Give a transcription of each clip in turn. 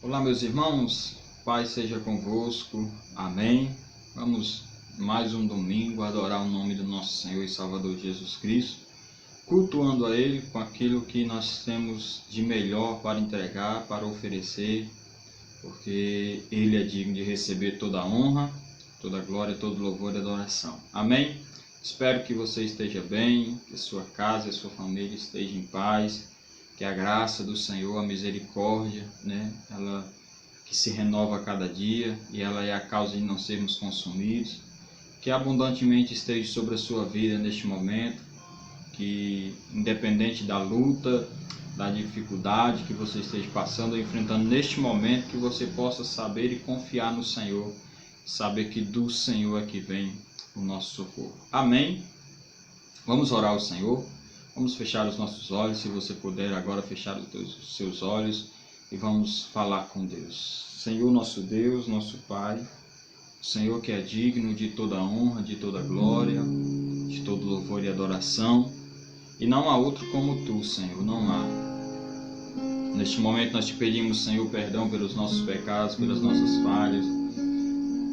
Olá, meus irmãos, Pai seja convosco, amém. Vamos mais um domingo adorar o nome do nosso Senhor e Salvador Jesus Cristo, cultuando a Ele com aquilo que nós temos de melhor para entregar, para oferecer, porque Ele é digno de receber toda a honra, toda a glória, todo louvor e adoração. Amém? Espero que você esteja bem, que sua casa e sua família estejam em paz, que a graça do Senhor, a misericórdia, ela que se renova a cada dia e ela é a causa de não sermos consumidos, que abundantemente esteja sobre a sua vida neste momento, que independente da luta, da dificuldade que você esteja passando ou enfrentando neste momento, que você possa saber e confiar no Senhor, saber que do Senhor é que vem o nosso socorro. Amém? Vamos orar ao Senhor. Vamos fechar os nossos olhos, se você puder agora fechar os seus olhos e vamos falar com Deus. Senhor, nosso Deus, nosso Pai, o Senhor que é digno de toda honra, de toda glória, de todo louvor e adoração, e não há outro como Tu, Senhor, não há. Neste momento nós te pedimos, Senhor, perdão pelos nossos pecados, pelas nossas falhas.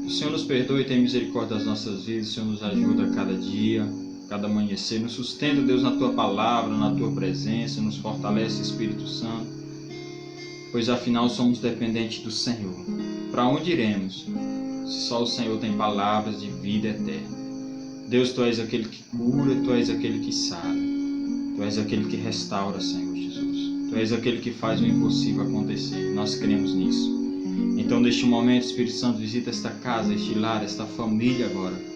O Senhor nos perdoe e tenha misericórdia das nossas vidas, o Senhor nos ajuda a cada dia, cada amanhecer, nos sustenta, Deus, na Tua palavra, na Tua presença, nos fortalece, Espírito Santo, pois afinal somos dependentes do Senhor. Para onde iremos, se só o Senhor tem palavras de vida eterna? Deus, Tu és aquele que cura, Tu és aquele que sara, Tu és aquele que restaura, Senhor Jesus, Tu és aquele que faz o impossível acontecer, nós cremos nisso. Então, neste momento, Espírito Santo, visita esta casa, este lar, esta família agora.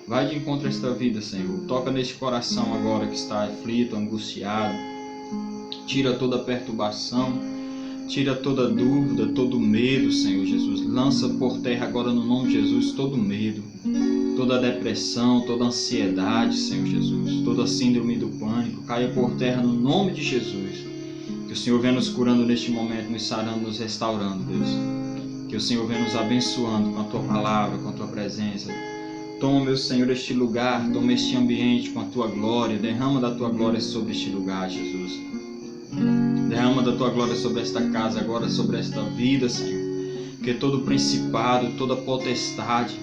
Vai de encontro a esta vida, Senhor. Toca neste coração agora que está aflito, angustiado. Tira toda perturbação, tira toda dúvida, todo medo, Senhor Jesus. Lança por terra agora no nome de Jesus todo medo, toda depressão, toda ansiedade, Senhor Jesus. Toda síndrome do pânico, caia por terra no nome de Jesus. Que o Senhor venha nos curando neste momento, nos sarando, nos restaurando, Deus. Que o Senhor venha nos abençoando com a Tua palavra, com a Tua presença. Toma, meu Senhor, este lugar, toma este ambiente com a Tua glória, derrama da Tua glória sobre este lugar, Jesus. Derrama da Tua glória sobre esta casa, agora sobre esta vida, Senhor. Que todo principado, toda potestade,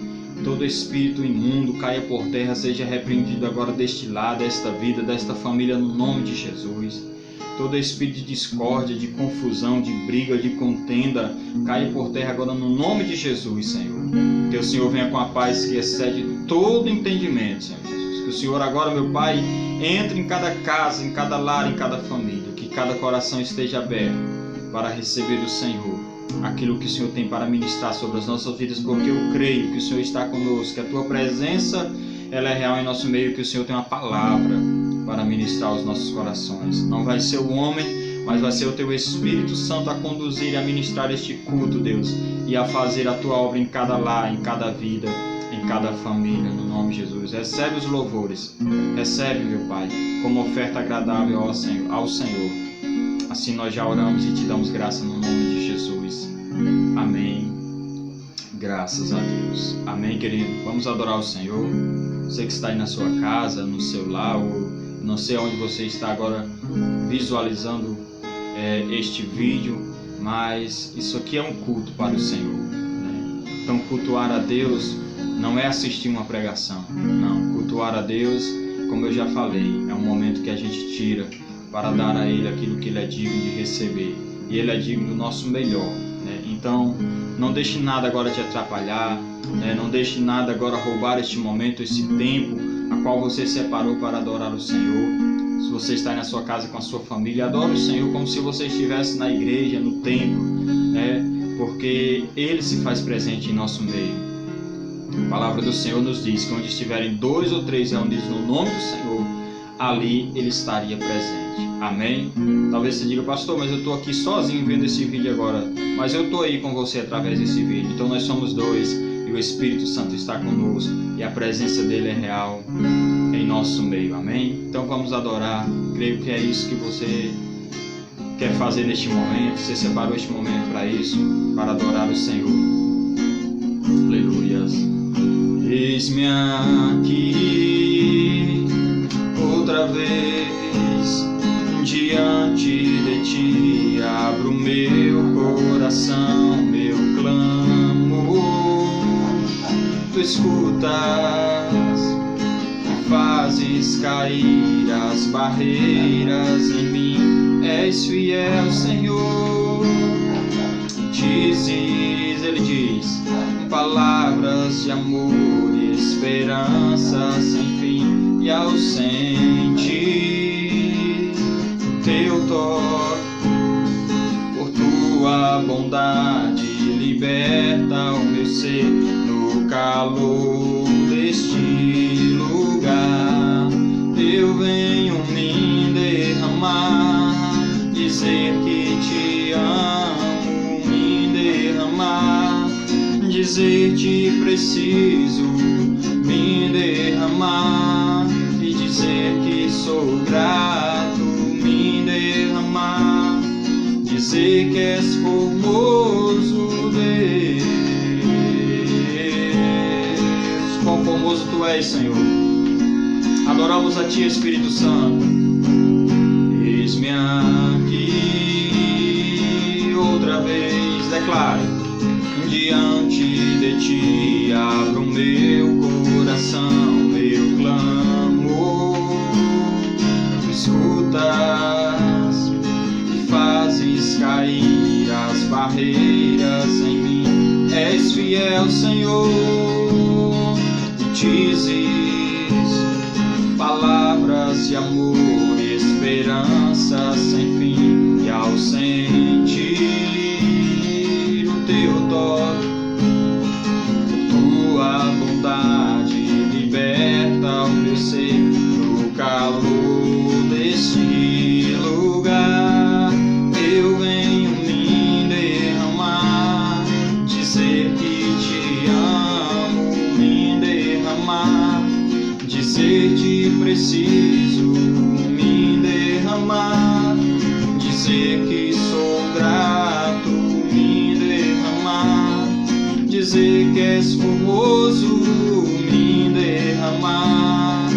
todo espírito imundo caia por terra, seja repreendido agora deste lado, desta vida, desta família, no nome de Jesus. Todo espírito de discórdia, de confusão, de briga, de contenda, caia por terra agora no nome de Jesus, Senhor. Que o Senhor venha com a paz que excede todo entendimento, Senhor Jesus. Que o Senhor agora, meu Pai, entre em cada casa, em cada lar, em cada família. Que cada coração esteja aberto para receber do Senhor aquilo que o Senhor tem para ministrar sobre as nossas vidas, porque eu creio que o Senhor está conosco, que a Tua presença ela é real em nosso meio, que o Senhor tem uma palavra para ministrar aos nossos corações. Não vai ser o homem, mas vai ser o Teu Espírito Santo a conduzir e a ministrar este culto, Deus, e a fazer a Tua obra em cada lar, em cada vida, em cada família, no nome de Jesus. Recebe os louvores, recebe, meu Pai, como oferta agradável ao Senhor. Assim nós já oramos e Te damos graça no nome de Jesus. Amém. Graças a Deus. Amém, querido. Vamos adorar o Senhor. Você que está aí na sua casa, no seu lar, ou não sei onde você está agora visualizando este vídeo, mas isso aqui é um culto para o Senhor, né? Então, cultuar a Deus não é assistir uma pregação, não. Cultuar a Deus, como eu já falei, é um momento que a gente tira para dar a Ele aquilo que Ele é digno de receber, e Ele é digno do nosso melhor, né? Então, não deixe nada agora te atrapalhar, né? Não deixe nada agora roubar este momento, esse tempo a qual você separou para adorar o Senhor. Se você está aí na sua casa com a sua família, adore o Senhor como se você estivesse na igreja, no templo, né? Porque Ele se faz presente em nosso meio. A palavra do Senhor nos diz que onde estiverem 2 ou 3 reunidos no nome do Senhor, ali Ele estaria presente. Amém? Talvez você diga, pastor, mas eu estou aqui sozinho vendo esse vídeo agora. Mas eu estou aí com você através desse vídeo. Então nós somos 2 e o Espírito Santo está conosco e a presença dele é real em nosso meio. Amém? Então vamos adorar. Creio que é isso que você quer fazer neste momento. Você separou este momento para isso, para adorar o Senhor. Aleluias. Eis-me aqui outra vez diante de Ti, abro meu coração escutas e fazes cair as barreiras em mim. És fiel, Senhor. Ele diz, palavras de amor e esperança sem fim e ausente. Teu toque, por tua bondade, liberta o meu ser no calor deste lugar. Eu venho me derramar, dizer que te amo, me derramar, dizer-te preciso, me derramar e dizer que sou grato, me derramar, dizer que és formoso, Deus. Quão formoso tu és, Senhor. Adoramos a ti, Espírito Santo. Eis-me aqui outra vez, declare, diante de ti abro o meu coração, meu clamor. Tu escutas e fazes cair as barreiras em mim. És fiel, Senhor, e dizes palavras de amor e esperança sem fim e ao sentir o teu toque, tua bondade liberta o meu ser no calor deste lugar. Eu venho me derramar, dizer que te amo, me derramar, dizer-te preciso, me derramar, dizer que sou grato, me derramar, dizer que és formoso, me derramar,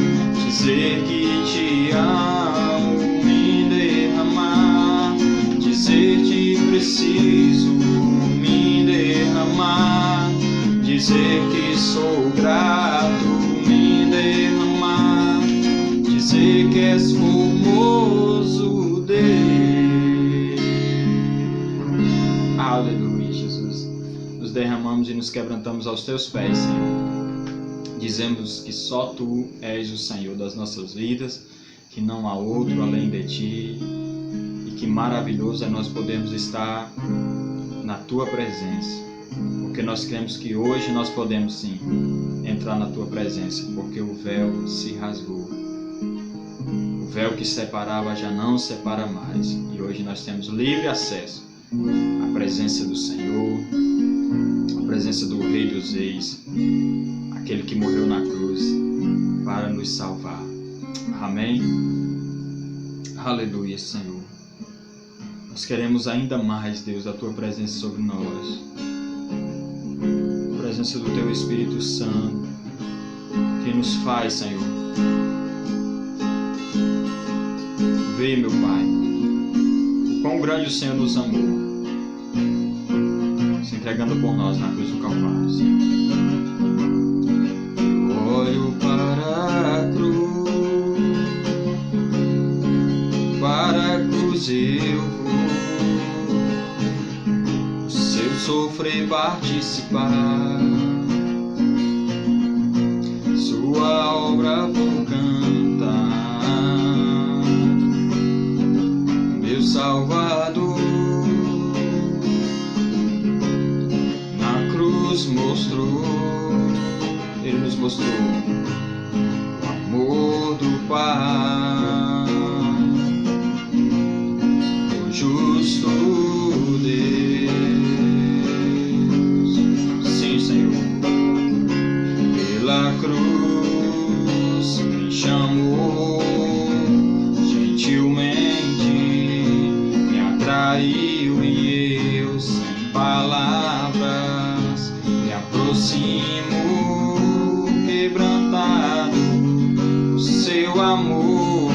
dizer que te amo, me derramar, dizer-te preciso, me derramar, dizer que sou grato, me derramar, dizer que és formoso, Deus. Aleluia, Jesus. Nos derramamos e nos quebrantamos aos teus pés, Senhor. Dizemos que só tu és o Senhor das nossas vidas, que não há outro além de ti, e que maravilhoso é nós podermos estar na tua presença, porque nós cremos que hoje nós podemos sim entrar na tua presença, porque o véu se rasgou. O véu que separava já não separa mais, e hoje nós temos livre acesso à presença do Senhor, à presença do Rei dos Reis, aquele que morreu na cruz para nos salvar. Amém? Aleluia, Senhor. Nós queremos ainda mais, Deus, a tua presença sobre nós, a presença do teu Espírito Santo, que nos faz, Senhor, ver, meu Pai, o quão grande o Senhor nos amou, se entregando por nós na cruz do Calvário, Senhor. Eu olho para a cruz eu vou, o seu sofrer participar, sua obra vou cantar, meu Salvador na cruz mostrou, ele nos mostrou o amor do Pai, o justo Deus. Sim, Senhor, pela cruz me chamou gentilmente, me atraiu e eu sem palavras me aproximo quebrantado o seu amor.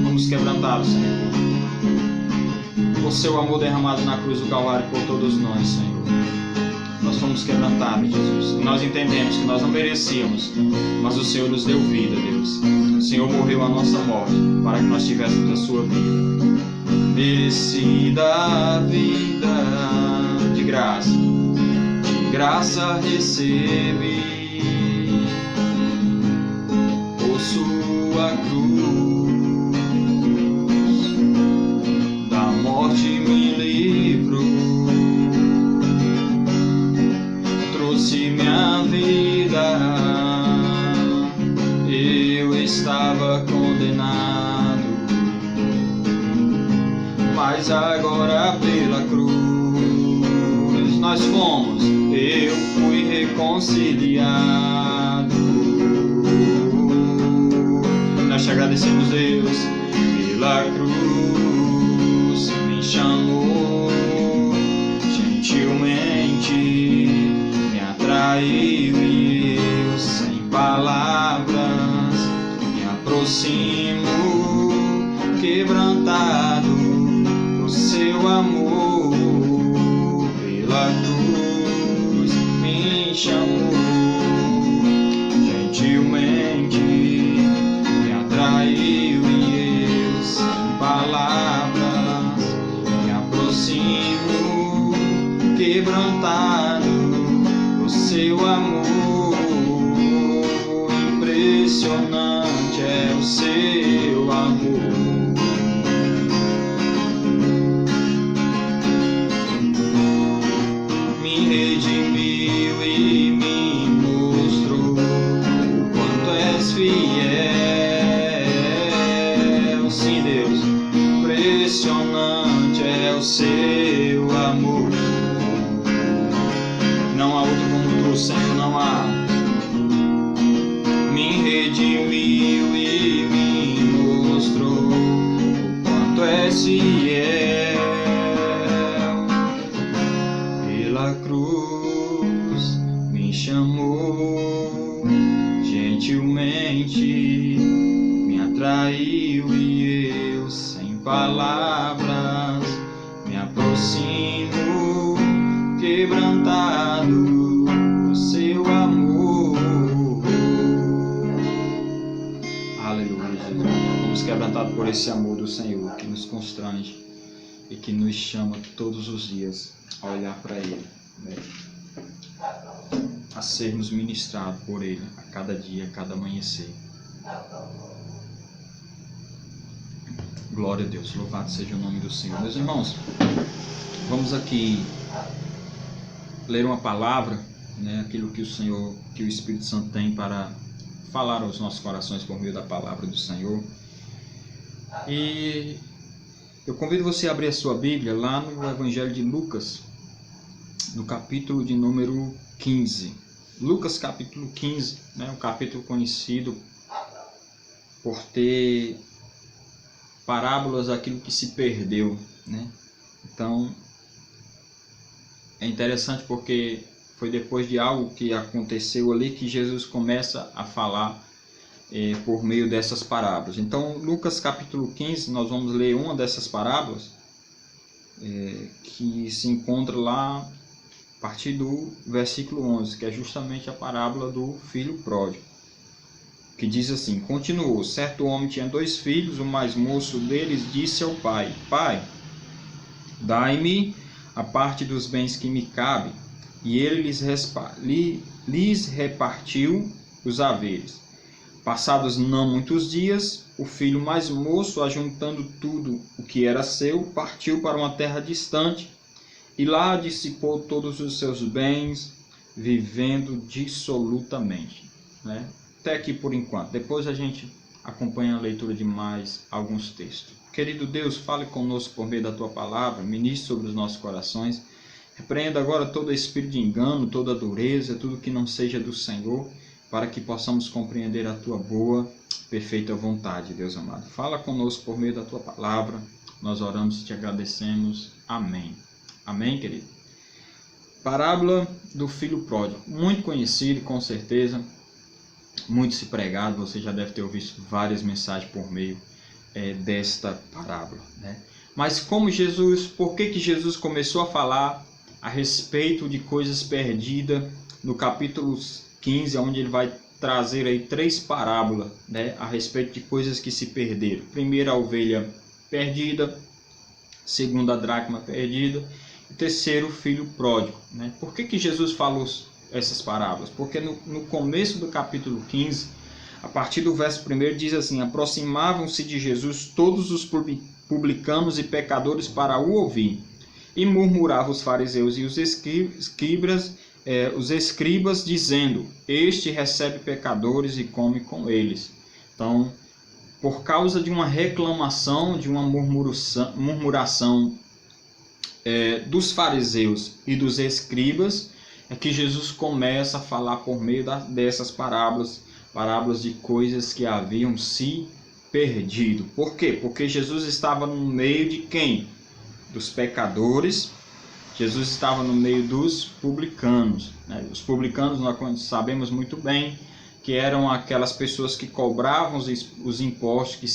Vamos quebrantados, Senhor, por seu amor derramado na cruz do Calvário por todos nós, Senhor. Nós nós fomos quebrantados, Jesus. E nós entendemos que nós não merecíamos, mas o Senhor nos deu vida, Deus. O Senhor morreu a nossa morte para que nós tivéssemos a sua vida. Merecida a vida de graça recebi por sua cruz, da morte me livrou, trouxe minha vida, eu estava condenado, mas agora pela cruz nós fomos, eu fui reconciliado. Nós te agradecemos, Deus, pela cruz me chamou, gentilmente me atraiu e eu sem palavras me aproximo, quebrantado por seu amor. Pela cruz me chamou, gentilmente me atraiu e eu sem palavras me aproximo, quebrantado por seu amor. Impressionante é o seu amor. Redimiu e me mostrou o quanto és fiel. Sim, Deus, impressionante é o seu amor. Não há outro como tu, Senhor, não há. Me redimiu e me mostrou o quanto és fiel. Pela cruz me chamou, gentilmente me atraiu e eu sem palavras me aproximo, quebrantado por seu amor. Aleluia, Jesus. Fomos quebrantados por esse amor do Senhor que nos constrange e que nos chama todos os dias a olhar para Ele, né? A sermos ministrados por Ele a cada dia, a cada amanhecer. Glória a Deus, louvado seja o nome do Senhor. Meus irmãos, vamos aqui ler uma palavra, né? Aquilo que o Senhor, que o Espírito Santo tem para falar aos nossos corações por meio da palavra do Senhor. E eu convido você a abrir a sua Bíblia lá no Evangelho de Lucas, no capítulo de número 15. Lucas capítulo 15, né, um capítulo conhecido por ter parábolas daquilo que se perdeu, né? Então, é interessante porque foi depois de algo que aconteceu ali que Jesus começa a falar por meio dessas parábolas. Então, Lucas capítulo 15, nós vamos ler uma dessas parábolas que se encontra lá a partir do versículo 11, que é justamente a parábola do filho pródigo, que diz assim: continuou, certo homem tinha 2 filhos, o mais moço deles disse ao pai: Pai, dai-me a parte dos bens que me cabe. E ele lhes repartiu os haveres. Passados não muitos dias, o filho mais moço, ajuntando tudo o que era seu, partiu para uma terra distante e lá dissipou todos os seus bens, vivendo dissolutamente, né? Até aqui por enquanto. Depois a gente acompanha a leitura de mais alguns textos. Querido Deus, fale conosco por meio da Tua palavra, ministre sobre os nossos corações. Repreenda agora todo espírito de engano, toda dureza, tudo que não seja do Senhor, para que possamos compreender a Tua boa, perfeita vontade, Deus amado. Fala conosco por meio da Tua palavra. Nós oramos e te agradecemos. Amém. Amém, querido? Parábola do filho pródigo. Muito conhecido, com certeza. Muito se pregado. Você já deve ter ouvido várias mensagens por meio desta parábola, né? Mas como Jesus, por que Jesus começou a falar a respeito de coisas perdidas no capítulo 15, onde ele vai trazer aí 3 parábolas, né, a respeito de coisas que se perderam. Primeiro, a ovelha perdida, segundo, a dracma perdida, e terceiro, o filho pródigo, né? Por que Jesus falou essas parábolas? Porque no começo do capítulo 15, a partir do verso 1, diz assim: aproximavam-se de Jesus todos os publicanos e pecadores para o ouvir, e murmuravam os fariseus e os escribas, dizendo: este recebe pecadores e come com eles. Então, por causa de uma reclamação, de uma murmuração dos fariseus e dos escribas, é que Jesus começa a falar por meio dessas parábolas de coisas que haviam se perdido. Por quê? Porque Jesus estava no meio de quem? Dos pecadores. Jesus estava no meio dos publicanos, né? Os publicanos, nós sabemos muito bem que eram aquelas pessoas que cobravam os impostos, que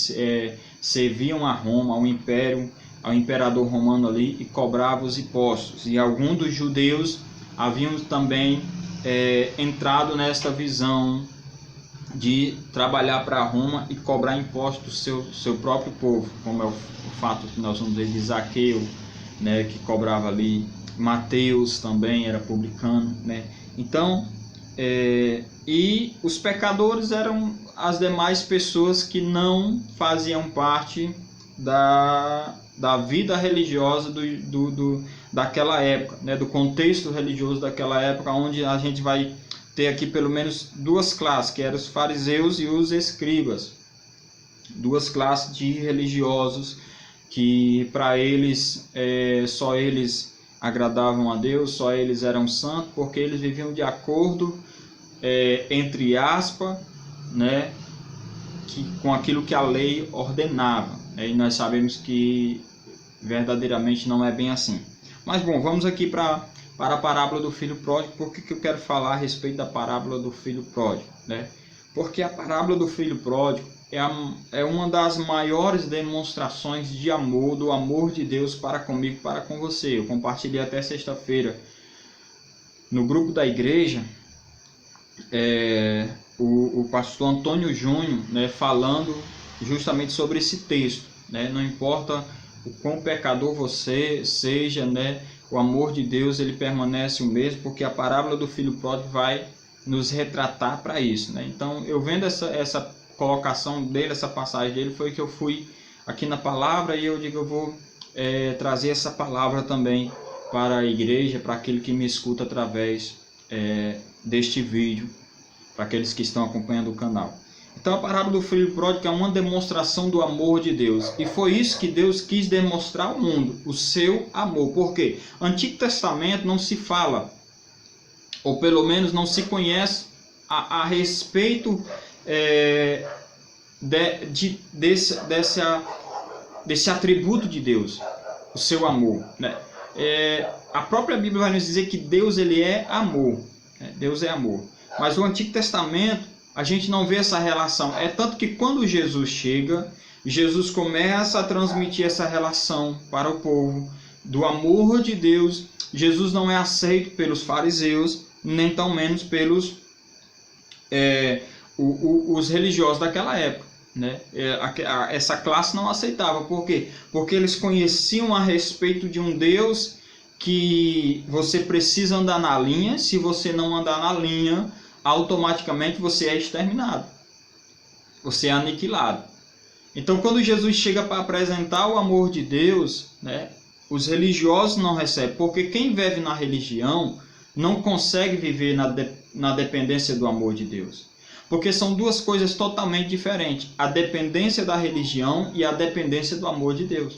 serviam a Roma, ao imperador romano ali, e cobravam os impostos. E alguns dos judeus haviam também entrado nesta visão de trabalhar para Roma e cobrar impostos do seu próprio povo, como é o fato que nós vamos ver de Zaqueu, né, que cobrava ali. Mateus também era publicano, né? Então, e os pecadores eram as demais pessoas que não faziam parte da vida religiosa daquela época, né? Do contexto religioso daquela época, onde a gente vai ter aqui pelo menos 2 classes, que eram os fariseus e os escribas. 2 classes de religiosos que para eles, só eles agradavam a Deus, só eles eram santos, porque eles viviam de acordo, entre aspas, né, com aquilo que a lei ordenava. E nós sabemos que verdadeiramente não é bem assim. Mas bom, vamos aqui para a parábola do filho pródigo. Por que eu quero falar a respeito da parábola do filho pródigo, né? Porque a parábola do filho pródigo é uma das maiores demonstrações de amor, do amor de Deus para comigo, para com você. Eu compartilhei até sexta-feira no grupo da igreja, o pastor Antônio Júnior, né, falando justamente sobre esse texto, né? Não importa o quão pecador você seja, né, o amor de Deus ele permanece o mesmo, porque a parábola do filho pródigo vai nos retratar para isso, né? Então, eu vendo essa colocação dele, essa passagem dele, foi que eu fui aqui na palavra, e eu digo, eu vou trazer essa palavra também para a igreja, para aquele que me escuta através deste vídeo, para aqueles que estão acompanhando o canal. Então, a parábola do filho pródigo é uma demonstração do amor de Deus, e foi isso que Deus quis demonstrar ao mundo, o seu amor. Por quê? No Antigo Testamento não se fala, ou pelo menos não se conhece a respeito desse atributo de Deus, o seu amor, né? A própria Bíblia vai nos dizer que Deus ele é amor, né? Deus é amor. Mas no Antigo Testamento a gente não vê essa relação. É tanto que quando Jesus chega, Jesus começa a transmitir essa relação para o povo do amor de Deus. Jesus não é aceito pelos fariseus, nem tão menos pelos os religiosos daquela época, né? Essa classe não aceitava. Por quê? Porque eles conheciam a respeito de um Deus que você precisa andar na linha. Se você não andar na linha, automaticamente você é exterminado, você é aniquilado. Então, quando Jesus chega para apresentar o amor de Deus, né, os religiosos não recebem, porque quem vive na religião não consegue viver na dependência do amor de Deus. Porque são 2 coisas totalmente diferentes: a dependência da religião e a dependência do amor de Deus.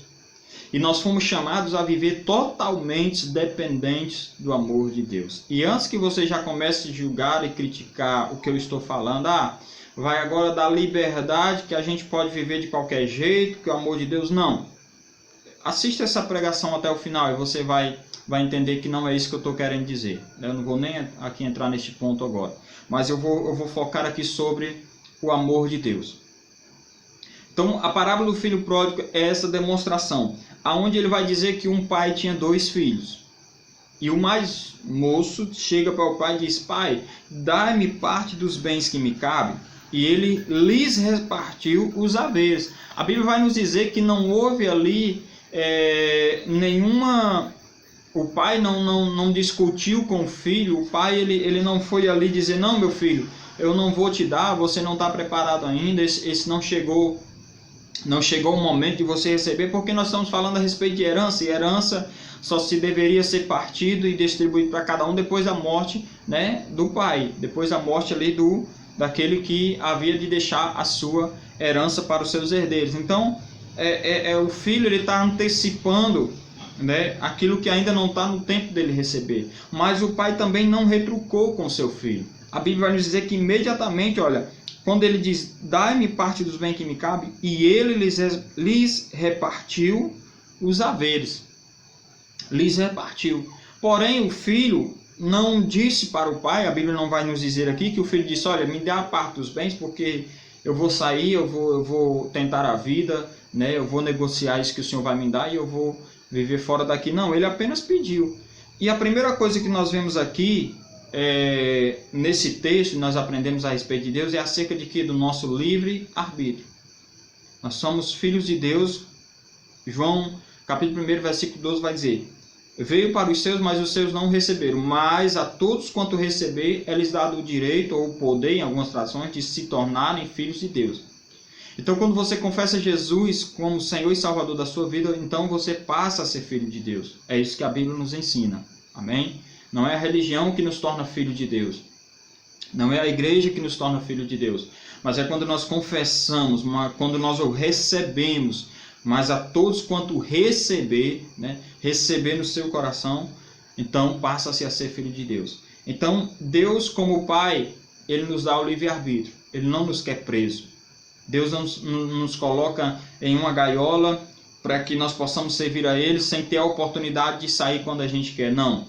E nós fomos chamados a viver totalmente dependentes do amor de Deus. E antes que você já comece a julgar e criticar o que eu estou falando, vai agora dar liberdade, que a gente pode viver de qualquer jeito, que o amor de Deus, não. Assista essa pregação até o final e você vai entender que não é isso que eu estou querendo dizer. Eu não vou nem aqui entrar neste ponto agora. Mas eu vou focar aqui sobre o amor de Deus. Então, a parábola do filho pródigo é essa demonstração, aonde ele vai dizer que um pai tinha 2 filhos. E o mais moço chega para o pai e diz: pai, dá-me parte dos bens que me cabem. E ele lhes repartiu os haveres. A Bíblia vai nos dizer que não houve ali nenhuma... O pai não discutiu com o filho. O pai ele não foi ali dizer: não, meu filho, eu não vou te dar, você não está preparado ainda, esse não chegou o momento de você receber, porque nós estamos falando a respeito de herança, e herança só se deveria ser partido e distribuído para cada um depois da morte, né, do pai, depois da morte ali daquele que havia de deixar a sua herança para os seus herdeiros. Então, o filho está antecipando, né, aquilo que ainda não está no tempo dele receber. Mas o pai também não retrucou com seu filho. A Bíblia vai nos dizer que imediatamente, olha, quando ele diz: dai-me parte dos bens que me cabe, e ele lhes repartiu os haveres. Lhes repartiu. Porém, o filho não disse para o pai, a Bíblia não vai nos dizer aqui, que o filho disse: olha, me dá a parte dos bens, porque eu vou sair, eu vou tentar a vida, né? Eu vou negociar isso que o Senhor vai me dar e eu vou viver fora daqui. Não, ele apenas pediu. E a primeira coisa que nós vemos aqui, nesse texto, nós aprendemos a respeito de Deus, é acerca de que? Do nosso livre arbítrio. Nós somos filhos de Deus. João capítulo 1, versículo 12 vai dizer: veio para os seus, mas os seus não receberam, mas a todos quanto receber, é-lhes dado o direito ou o poder, em algumas traduções, de se tornarem filhos de Deus. Então, quando você confessa Jesus como Senhor e Salvador da sua vida, então você passa a ser filho de Deus. É isso que a Bíblia nos ensina. Amém? Não é a religião que nos torna filho de Deus. Não é a igreja que nos torna filho de Deus. Mas é quando nós confessamos, quando nós o recebemos. Mas a todos quanto receber, né, receber no seu coração, então passa-se a ser filho de Deus. Então, Deus, como Pai, Ele nos dá o livre-arbítrio. Ele não nos quer preso. Deus não nos coloca em uma gaiola para que nós possamos servir a Ele sem ter a oportunidade de sair quando a gente quer. Não.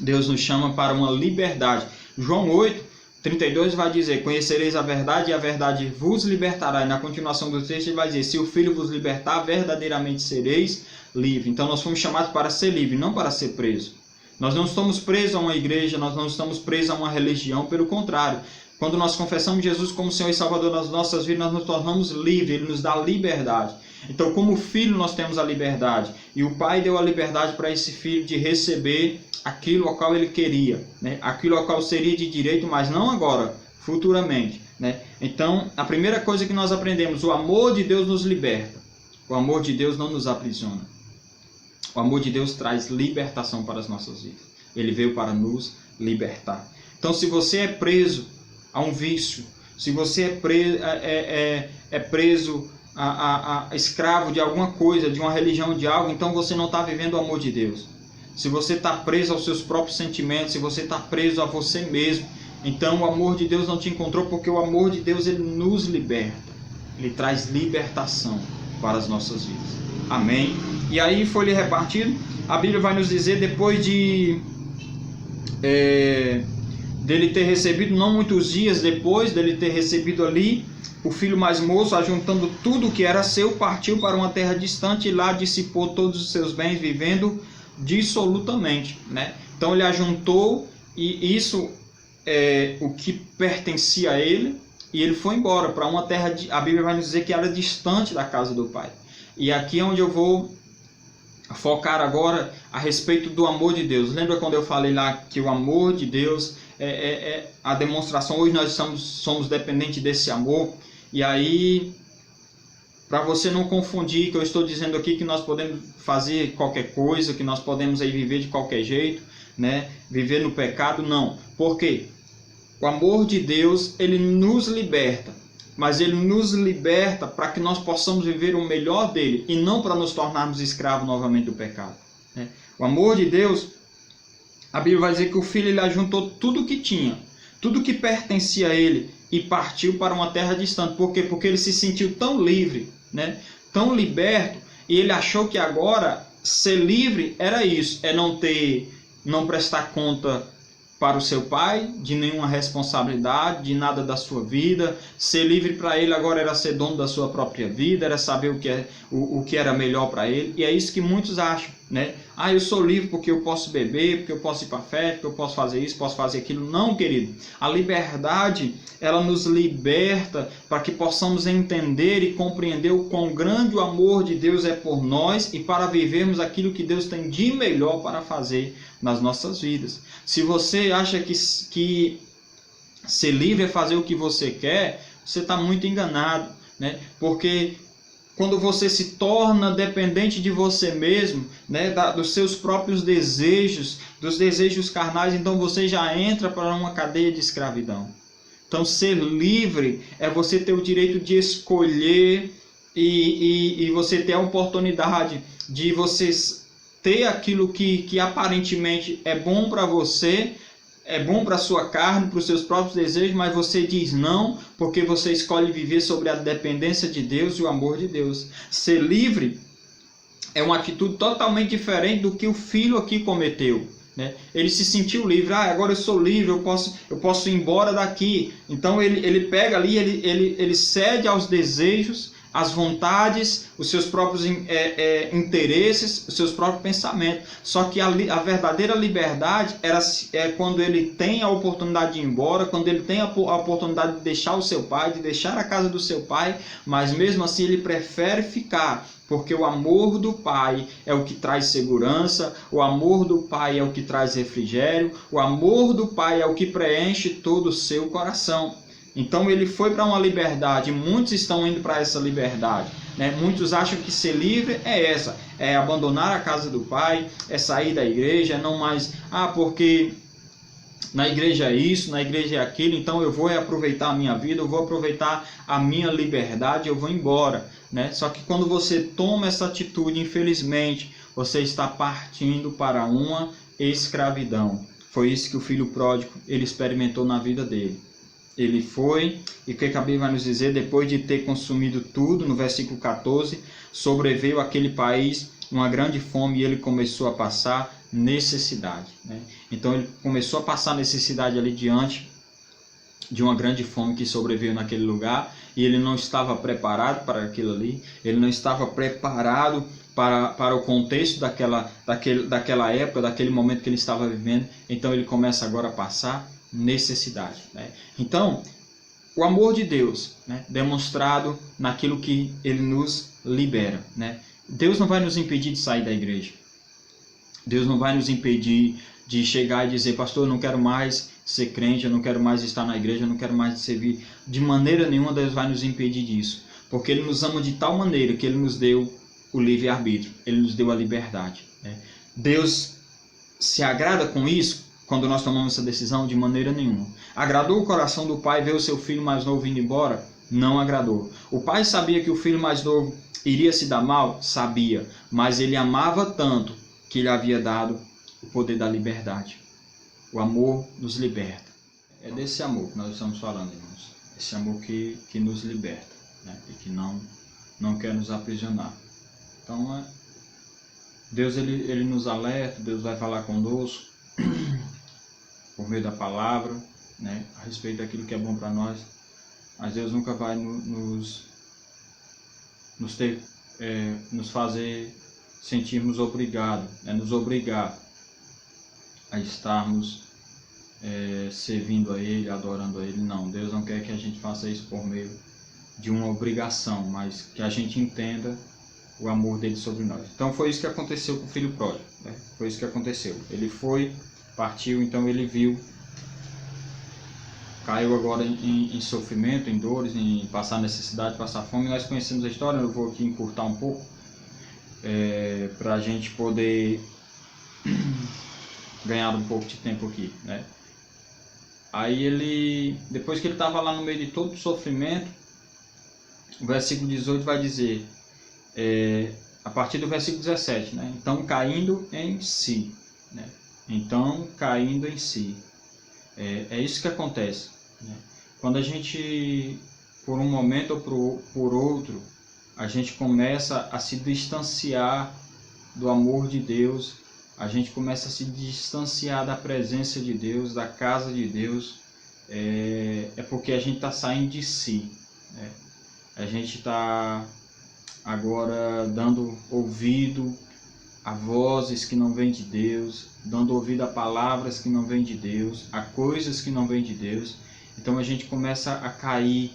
Deus nos chama para uma liberdade. João 8:32 vai dizer: conhecereis a verdade e a verdade vos libertará. E na continuação do texto ele vai dizer: se o Filho vos libertar, verdadeiramente sereis livres. Então nós fomos chamados para ser livres, não para ser presos. Nós não estamos presos a uma igreja, nós não estamos presos a uma religião, pelo contrário. Quando nós confessamos Jesus como Senhor e Salvador nas nossas vidas, nós nos tornamos livres, Ele nos dá liberdade. Então, como filho, nós temos a liberdade. E o Pai deu a liberdade para esse filho de receber aquilo ao qual ele queria, né? Aquilo ao qual seria de direito, mas não agora, futuramente, né? Então, a primeira coisa que nós aprendemos: o amor de Deus nos liberta. O amor de Deus não nos aprisiona. O amor de Deus traz libertação para as nossas vidas. Ele veio para nos libertar. Então, se você é preso a um vício, se você é preso a escravo de alguma coisa, de uma religião, de algo, então você não está vivendo o amor de Deus. Se você está preso aos seus próprios sentimentos, se você está preso a você mesmo, então o amor de Deus não te encontrou, porque o amor de Deus, ele nos liberta. Ele traz libertação para as nossas vidas. Amém? E aí foi-lhe repartido. A Bíblia vai nos dizer, depois dele ter recebido, não muitos dias depois dele ter recebido ali, o filho mais moço, ajuntando tudo que era seu, partiu para uma terra distante e lá dissipou todos os seus bens, vivendo dissolutamente, né? Então ele ajuntou, e isso é o que pertencia a ele, e ele foi embora para uma terra, a Bíblia vai nos dizer que era distante da casa do pai. E aqui é onde eu vou focar agora a respeito do amor de Deus. Lembra quando eu falei lá que o amor de Deus é a demonstração? Hoje nós somos dependentes desse amor. E aí, para você não confundir, que eu estou dizendo aqui que nós podemos fazer qualquer coisa, que nós podemos aí viver de qualquer jeito, né? Viver no pecado, não. Por quê? O amor de Deus, ele nos liberta. Mas ele nos liberta para que nós possamos viver o melhor dele e não para nos tornarmos escravos novamente do pecado, né? O amor de Deus, a Bíblia vai dizer que o filho ele ajuntou tudo que tinha, tudo que pertencia a ele e partiu para uma terra distante. Por quê? Porque ele se sentiu tão livre, né? Tão liberto, e ele achou que agora ser livre era isso, é não prestar conta para o seu pai, de nenhuma responsabilidade, de nada da sua vida. Ser livre para ele agora era ser dono da sua própria vida, era saber o que era melhor para ele. E é isso que muitos acham, né? Ah, eu sou livre porque eu posso beber, porque eu posso ir para festa, porque eu posso fazer isso, posso fazer aquilo. Não, querido. A liberdade, ela nos liberta para que possamos entender e compreender o quão grande o amor de Deus é por nós e para vivermos aquilo que Deus tem de melhor para fazer nas nossas vidas. Se você acha que ser livre é fazer o que você quer, você está muito enganado, né? Porque quando você se torna dependente de você mesmo, né, dos seus próprios desejos, dos desejos carnais, então você já entra para uma cadeia de escravidão. Então, ser livre é você ter o direito de escolher e você ter a oportunidade de você ter aquilo que aparentemente é bom para você, é bom para a sua carne, para os seus próprios desejos, mas você diz não, porque você escolhe viver sobre a dependência de Deus e o amor de Deus. Ser livre é uma atitude totalmente diferente do que o filho aqui cometeu, né? Ele se sentiu livre. Ah, agora eu sou livre, eu posso ir embora daqui. Então ele pega ali, ele cede aos desejos, às vontades, os seus próprios interesses, os seus próprios pensamentos. Só que a verdadeira liberdade é quando ele tem a oportunidade de ir embora, quando ele tem a oportunidade de deixar o seu pai, de deixar a casa do seu pai, mas mesmo assim ele prefere ficar, porque o amor do Pai é o que traz segurança, o amor do Pai é o que traz refrigério, o amor do Pai é o que preenche todo o seu coração. Então ele foi para uma liberdade, muitos estão indo para essa liberdade, né? Muitos acham que ser livre é essa, é abandonar a casa do Pai, é sair da igreja, é não mais, porque na igreja é isso, na igreja é aquilo, então eu vou aproveitar a minha vida, eu vou aproveitar a minha liberdade, eu vou embora, né? Só que quando você toma essa atitude, infelizmente, você está partindo para uma escravidão. Foi isso que o filho pródigo ele experimentou na vida dele. Ele foi, e o que a Bíblia vai nos dizer? Depois de ter consumido tudo, no versículo 14, sobreveio àquele país uma grande fome e ele começou a passar necessidade, né? Então ele começou a passar necessidade ali diante de uma grande fome que sobreveio naquele lugar, e ele não estava preparado para aquilo ali, ele não estava preparado para o contexto daquela época, daquele momento que ele estava vivendo. Então ele começa agora a passar necessidade, né? Então o amor de Deus, né, demonstrado naquilo que ele nos libera, né? Deus não vai nos impedir de sair da igreja. Deus não vai nos impedir de chegar e dizer: pastor, eu não quero mais ser crente, eu não quero mais estar na igreja, eu não quero mais servir. De maneira nenhuma Deus vai nos impedir disso, porque Ele nos ama de tal maneira que Ele nos deu o livre-arbítrio, Ele nos deu a liberdade, né? Deus se agrada com isso quando nós tomamos essa decisão? De maneira nenhuma. Agradou o coração do pai ver o seu filho mais novo indo embora? Não agradou. O pai sabia que o filho mais novo iria se dar mal? Sabia, mas ele amava tanto que ele havia dado o poder da liberdade. O amor nos liberta. É desse amor que nós estamos falando, irmãos. Esse amor que nos liberta, né? E que não quer nos aprisionar. Então, Deus ele nos alerta, Deus vai falar conosco por meio da palavra, né, a respeito daquilo que é bom para nós. Mas Deus nunca vai nos fazer sentirmos obrigados, nos obrigar a estarmos servindo a Ele, adorando a Ele. Não, Deus não quer que a gente faça isso por meio de uma obrigação, mas que a gente entenda o amor dele sobre nós. Então foi isso que aconteceu com o filho pródigo, né? Foi isso que aconteceu. Ele foi, partiu, então ele viu, caiu agora em sofrimento, em dores, em passar necessidade, passar fome. Nós conhecemos a história, eu vou aqui encurtar um pouco, para a gente poder ganhar um pouco de tempo aqui, né? Aí ele, depois que ele estava lá no meio de todo o sofrimento, o versículo 18 vai dizer, a partir do versículo 17, né? Então caindo em si, né? Então caindo em si. É isso que acontece, né? Quando a gente, por um momento ou por outro, a gente começa a se distanciar do amor de Deus, a gente começa a se distanciar da presença de Deus, da casa de Deus, é porque a gente está saindo de si, né? A gente está agora dando ouvido a vozes que não vêm de Deus, dando ouvido a palavras que não vêm de Deus, a coisas que não vêm de Deus. Então a gente começa a cair,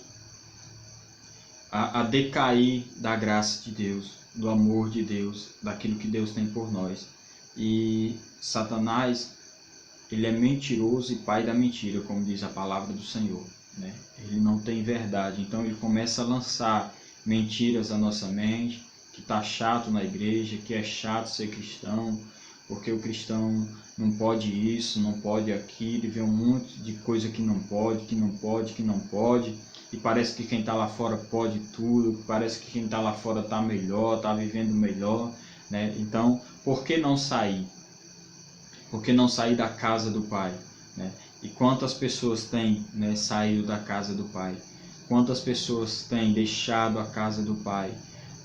a decair da graça de Deus, do amor de Deus, daquilo que Deus tem por nós. E Satanás, ele é mentiroso e pai da mentira, como diz a palavra do Senhor, né? Ele não tem verdade, então ele começa a lançar mentiras à nossa mente, que está chato na igreja, que é chato ser cristão, porque o cristão não pode isso, não pode aquilo, e vê um monte de coisa que não pode, que não pode, que não pode, e parece que quem está lá fora pode tudo, parece que quem está lá fora está melhor, está vivendo melhor, né? Então, por que não sair? Por que não sair da casa do Pai, né? E quantas pessoas têm, né, saído da casa do Pai? Quantas pessoas têm deixado a casa do Pai?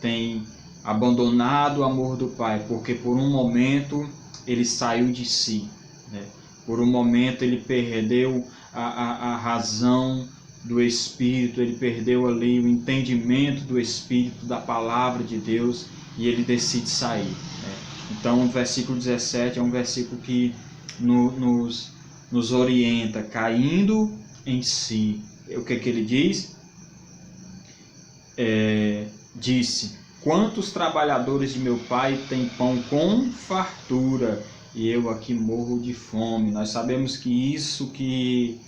Têm abandonado o amor do Pai, porque por um momento ele saiu de si, né? Por um momento ele perdeu a razão do Espírito, ele perdeu ali o entendimento do Espírito, da palavra de Deus, e ele decide sair, né? Então o versículo 17 é um versículo que nos orienta, caindo em si. O que ele diz? Disse: quantos trabalhadores de meu pai têm pão com fartura, e eu aqui morro de fome. Nós sabemos que isso que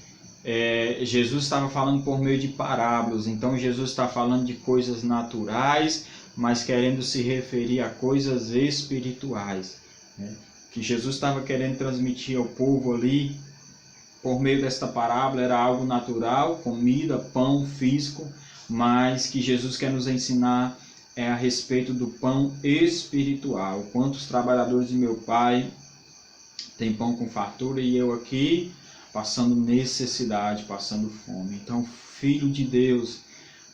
Jesus estava falando por meio de parábolas. Então Jesus está falando de coisas naturais, mas querendo se referir a coisas espirituais, né? Que Jesus estava querendo transmitir ao povo ali, por meio desta parábola, era algo natural, comida, pão físico, mas que Jesus quer nos ensinar a respeito do pão espiritual. Quantos trabalhadores de meu pai têm pão com fartura, e eu aqui passando necessidade, passando fome. Então, filho de Deus,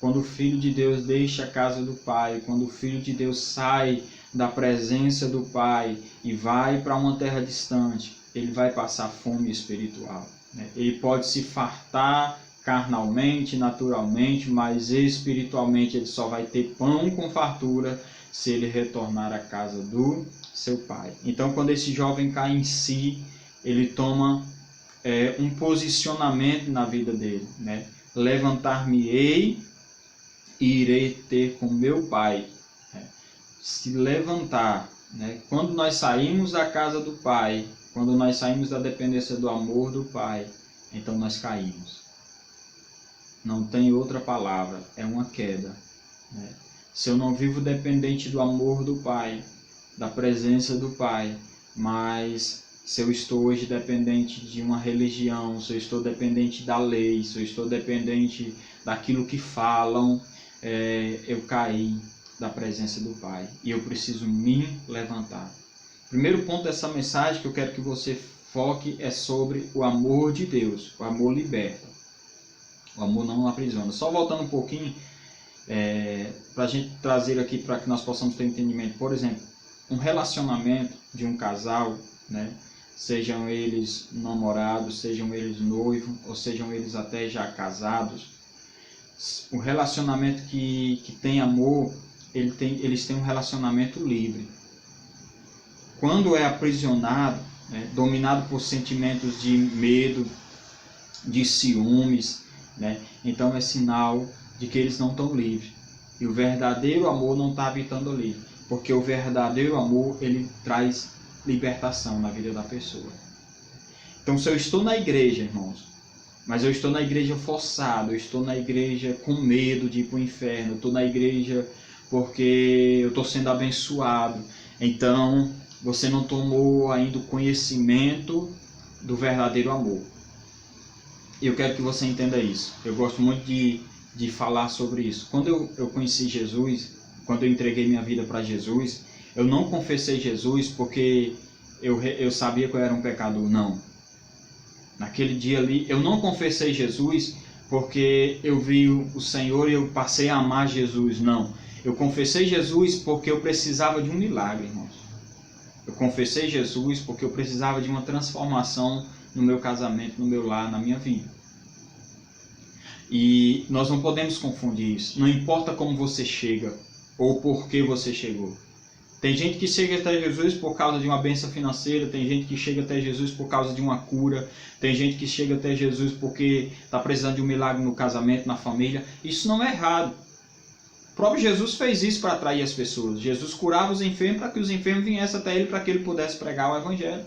quando o Filho de Deus deixa a casa do Pai, quando o Filho de Deus sai da presença do Pai e vai para uma terra distante, ele vai passar fome espiritual, né? Ele pode se fartar carnalmente, naturalmente, mas espiritualmente ele só vai ter pão com fartura se ele retornar à casa do seu Pai. Então, quando esse jovem cai em si, ele toma um posicionamento na vida dele, né? Levantar-me-ei e irei ter com meu Pai. Se levantar, né? Quando nós saímos da casa do Pai, quando nós saímos da dependência do amor do Pai, então nós caímos. Não tem outra palavra, é uma queda, né? Se eu não vivo dependente do amor do Pai, da presença do Pai, mas se eu estou hoje dependente de uma religião, se eu estou dependente da lei, se eu estou dependente daquilo que falam, eu caí da presença do Pai e eu preciso me levantar. O primeiro ponto dessa mensagem que eu quero que você foque é sobre o amor de Deus. O amor liberta, o amor não aprisiona. Só voltando um pouquinho, para a gente trazer aqui para que nós possamos ter entendimento. Por exemplo, um relacionamento de um casal, né? Sejam eles namorados, sejam eles noivos, ou sejam eles até já casados, o relacionamento que tem amor, eles têm um relacionamento livre. Quando é aprisionado, né, dominado por sentimentos de medo, de ciúmes, né, então é sinal de que eles não estão livres. E o verdadeiro amor não está habitando ali, porque o verdadeiro amor, ele traz libertação na vida da pessoa. Então, se eu estou na igreja, irmãos, mas eu estou na igreja forçado, eu estou na igreja com medo de ir para o inferno, eu estou na igreja porque eu estou sendo abençoado, então você não tomou ainda o conhecimento do verdadeiro amor. E eu quero que você entenda isso. Eu gosto muito de falar sobre isso. Quando eu conheci Jesus, quando eu entreguei minha vida para Jesus, eu não confessei Jesus porque eu sabia que eu era um pecador, não. Naquele dia ali, eu não confessei Jesus porque eu vi o Senhor e eu passei a amar Jesus, não. Eu confessei Jesus porque eu precisava de um milagre, irmãos. Eu confessei Jesus porque eu precisava de uma transformação no meu casamento, no meu lar, na minha vida. E nós não podemos confundir isso. Não importa como você chega ou por que você chegou. Tem gente que chega até Jesus por causa de uma bênção financeira, tem gente que chega até Jesus por causa de uma cura, tem gente que chega até Jesus porque está precisando de um milagre no casamento, na família. Isso não é errado. O próprio Jesus fez isso para atrair as pessoas. Jesus curava os enfermos para que os enfermos viessem até ele, para que ele pudesse pregar o Evangelho.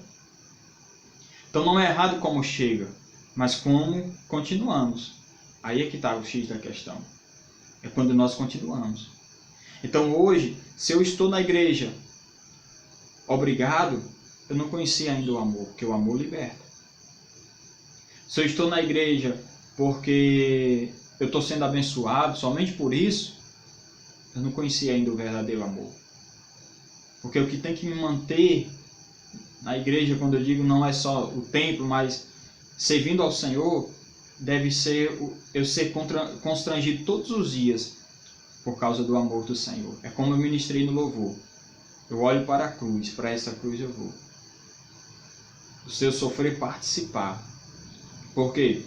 Então não é errado como chega, mas como continuamos. Aí é que está o X da questão. É quando nós continuamos. Então hoje, se eu estou na igreja, obrigado, eu não conheci ainda o amor, porque o amor liberta. Se eu estou na igreja porque eu estou sendo abençoado, somente por isso, eu não conheci ainda o verdadeiro amor. Porque o que tem que me manter na igreja, quando eu digo não é só o templo, mas servindo ao Senhor, deve ser eu ser constrangido todos os dias por causa do amor do Senhor. É como eu ministrei no louvor. Eu olho para a cruz, para essa cruz eu vou. O seu sofrer participar. Por quê?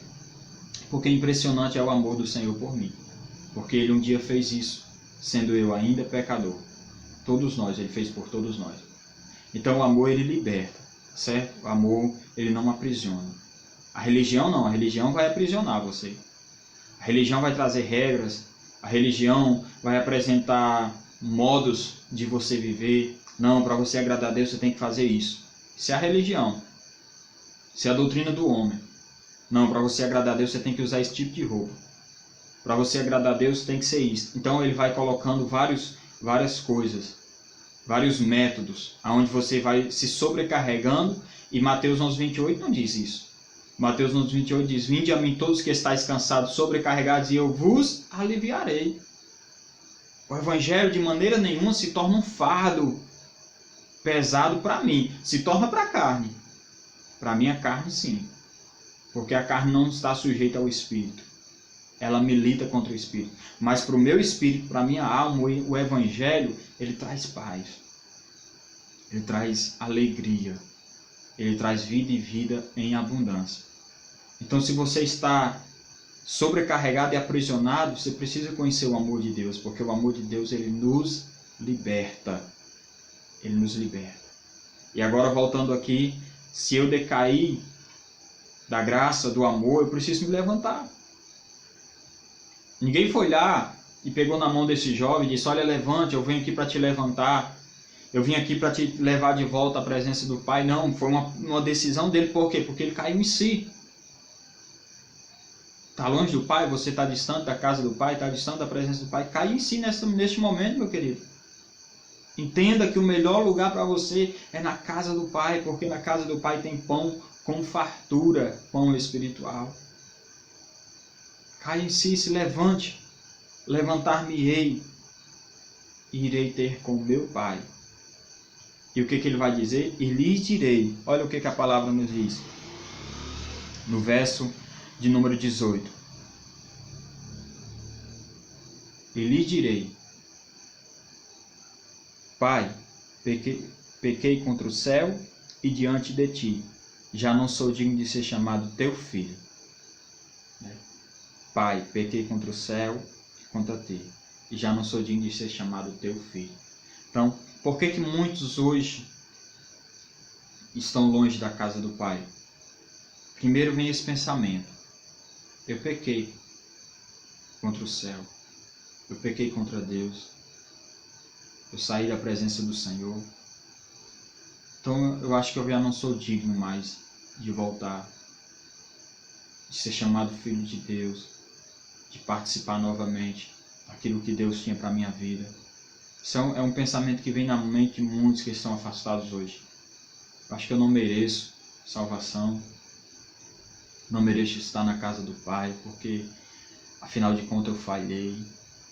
Porque impressionante é o amor do Senhor por mim. Porque Ele um dia fez isso, sendo eu ainda pecador. Todos nós, Ele fez por todos nós. Então o amor, Ele liberta, certo? O amor, Ele não aprisiona. A religião não, a religião vai aprisionar você. A religião vai trazer regras, a religião vai apresentar modos de você viver. Não, para você agradar a Deus você tem que fazer isso. Isso é a religião. Isso é a doutrina do homem. Não, para você agradar a Deus você tem que usar esse tipo de roupa. Para você agradar a Deus tem que ser isso. Então ele vai colocando várias coisas, vários métodos, aonde você vai se sobrecarregando. E Mateus 11:28 não diz isso. Mateus 11:28 diz: vinde a mim todos que estáis cansados, sobrecarregados, e eu vos aliviarei. O Evangelho de maneira nenhuma se torna um fardo pesado para mim. Se torna para a carne. Para mim a carne sim. Porque a carne não está sujeita ao Espírito. Ela milita contra o Espírito. Mas para o meu Espírito, para a minha alma, o Evangelho, ele traz paz. Ele traz alegria. Ele traz vida e vida em abundância. Então, se você está sobrecarregado e aprisionado, você precisa conhecer o amor de Deus, porque o amor de Deus, ele nos liberta. Ele nos liberta. E agora, voltando aqui, se eu decair da graça, do amor, eu preciso me levantar. Ninguém foi lá e pegou na mão desse jovem e disse: olha, levante, eu venho aqui para te levantar. Eu vim aqui para te levar de volta à presença do Pai. Não, foi uma decisão dele. Por quê? Porque ele caiu em si. Está longe do Pai, você está distante da casa do Pai, está distante da presença do Pai. Cai em si neste momento, meu querido. Entenda que o melhor lugar para você é na casa do Pai, porque na casa do Pai tem pão com fartura, pão espiritual. Cai em si, se levante. Levantar-me-ei e irei ter com meu Pai. E o que ele vai dizer? E lhes direi. Olha o que a palavra nos diz. No verso de número 18. E lhes direi: Pai, pequei contra o céu e diante de ti. Já não sou digno de ser chamado teu filho. Pai, pequei contra o céu e contra ti. E já não sou digno de ser chamado teu filho. Então, por que muitos hoje estão longe da casa do Pai? Primeiro vem esse pensamento: eu pequei contra o céu, eu pequei contra Deus, eu saí da presença do Senhor. Então eu acho que eu já não sou digno mais de voltar, de ser chamado filho de Deus, de participar novamente daquilo que Deus tinha para a minha vida. Isso é um pensamento que vem na mente de muitos que estão afastados hoje. Eu acho que eu não mereço salvação, não mereço estar na casa do Pai, porque afinal de contas eu falhei,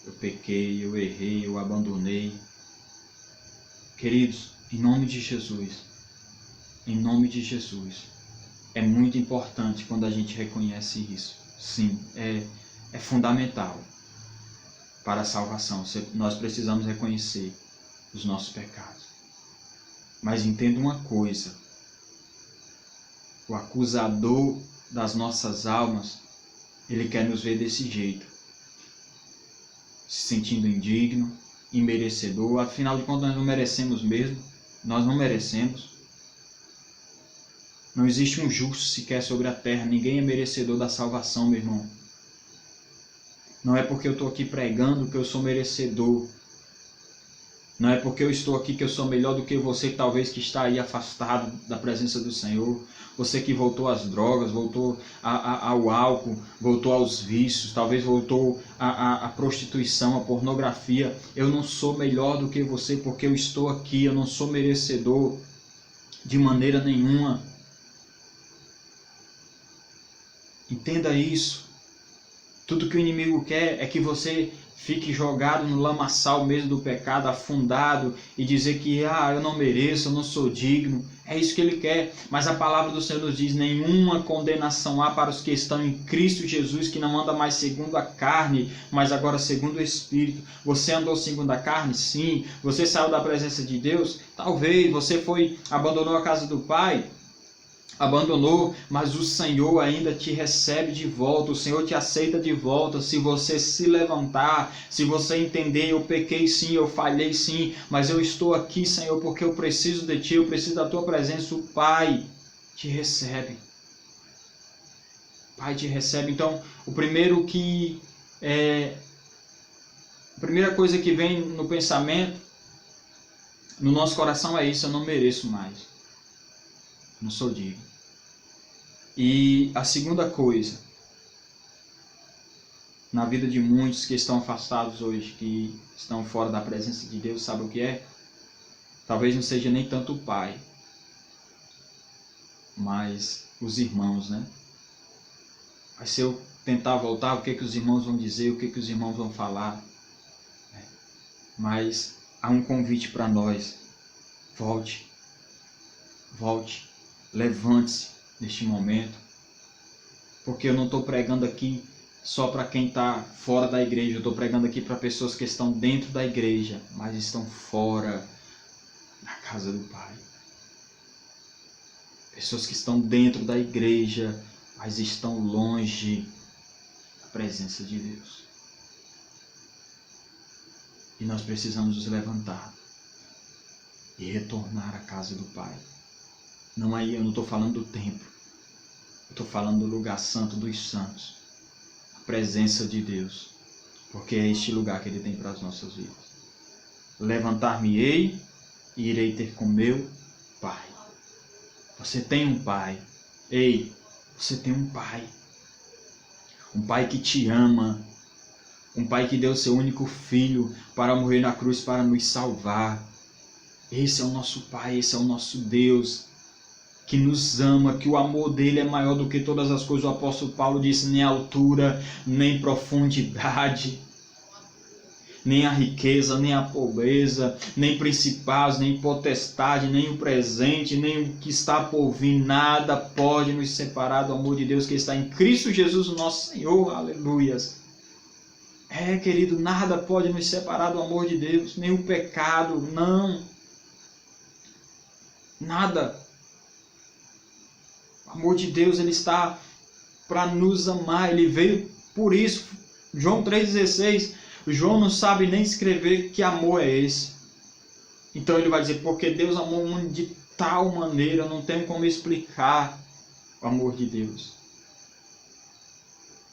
eu pequei, eu errei, eu abandonei. Queridos, em nome de Jesus, é muito importante quando a gente reconhece isso. Sim, é fundamental para a salvação. Nós precisamos reconhecer os nossos pecados. Mas entenda uma coisa: o acusador das nossas almas, ele quer nos ver desse jeito, se sentindo indigno, imerecedor. Afinal de contas, nós não merecemos mesmo. Nós não merecemos. Não existe um justo sequer sobre a terra. Ninguém é merecedor da salvação, meu irmão. Não é porque eu estou aqui pregando que eu sou merecedor. Não é porque eu estou aqui que eu sou melhor do que você, talvez, que está aí afastado da presença do Senhor. Você que voltou às drogas, voltou ao álcool, voltou aos vícios, talvez voltou à prostituição, à pornografia. Eu não sou melhor do que você porque eu estou aqui. Eu não sou merecedor de maneira nenhuma. Entenda isso. Tudo que o inimigo quer é que você fique jogado no lamaçal mesmo do pecado, afundado, e dizer que eu não mereço, eu não sou digno. É isso que ele quer. Mas a palavra do Senhor nos diz: nenhuma condenação há para os que estão em Cristo Jesus, que não anda mais segundo a carne, mas agora segundo o Espírito. Você andou segundo a carne? Sim. Você saiu da presença de Deus? Talvez. Você abandonou a casa do Pai? Abandonou, mas o Senhor ainda te recebe de volta, o Senhor te aceita de volta, se você se levantar, se você entender: eu pequei sim, eu falhei sim, mas eu estou aqui, Senhor, porque eu preciso de Ti, eu preciso da Tua presença. O Pai te recebe. O Pai te recebe. Então, a primeira coisa que vem no pensamento, no nosso coração, é isso: eu não mereço mais, eu não sou digno. E a segunda coisa, na vida de muitos que estão afastados hoje, que estão fora da presença de Deus, sabe o que é? Talvez não seja nem tanto o pai, mas os irmãos, né? Mas se eu tentar voltar, o que os irmãos vão dizer, o que os irmãos vão falar? Mas há um convite para nós: volte, volte, levante-se neste momento, porque eu não estou pregando aqui só para quem está fora da igreja. Eu estou pregando aqui para pessoas que estão dentro da igreja, mas estão fora da casa do Pai. Pessoas que estão dentro da igreja, mas estão longe da presença de Deus. E nós precisamos nos levantar e retornar à casa do Pai. Eu não estou falando do templo. Eu estou falando do lugar santo dos santos. A presença de Deus. Porque é este lugar que Ele tem para as nossas vidas. Levantar-me-ei e irei ter com meu Pai. Você tem um Pai. Ei, você tem um Pai. Um Pai que te ama. Um Pai que deu seu único Filho para morrer na cruz para nos salvar. Esse é o nosso Pai, esse é o nosso Deus, que nos ama, que o amor dele é maior do que todas as coisas. O apóstolo Paulo disse: nem altura, nem profundidade, nem a riqueza, nem a pobreza, nem principados, nem potestade, nem o presente, nem o que está por vir, nada pode nos separar do amor de Deus que está em Cristo Jesus, nosso Senhor. Aleluias. Querido, nada pode nos separar do amor de Deus, nem o pecado, não. Nada. O amor de Deus, ele está para nos amar, ele veio por isso. João 3,16, João não sabe nem escrever que amor é esse. Então ele vai dizer: porque Deus amou o mundo de tal maneira, eu não tenho como explicar o amor de Deus.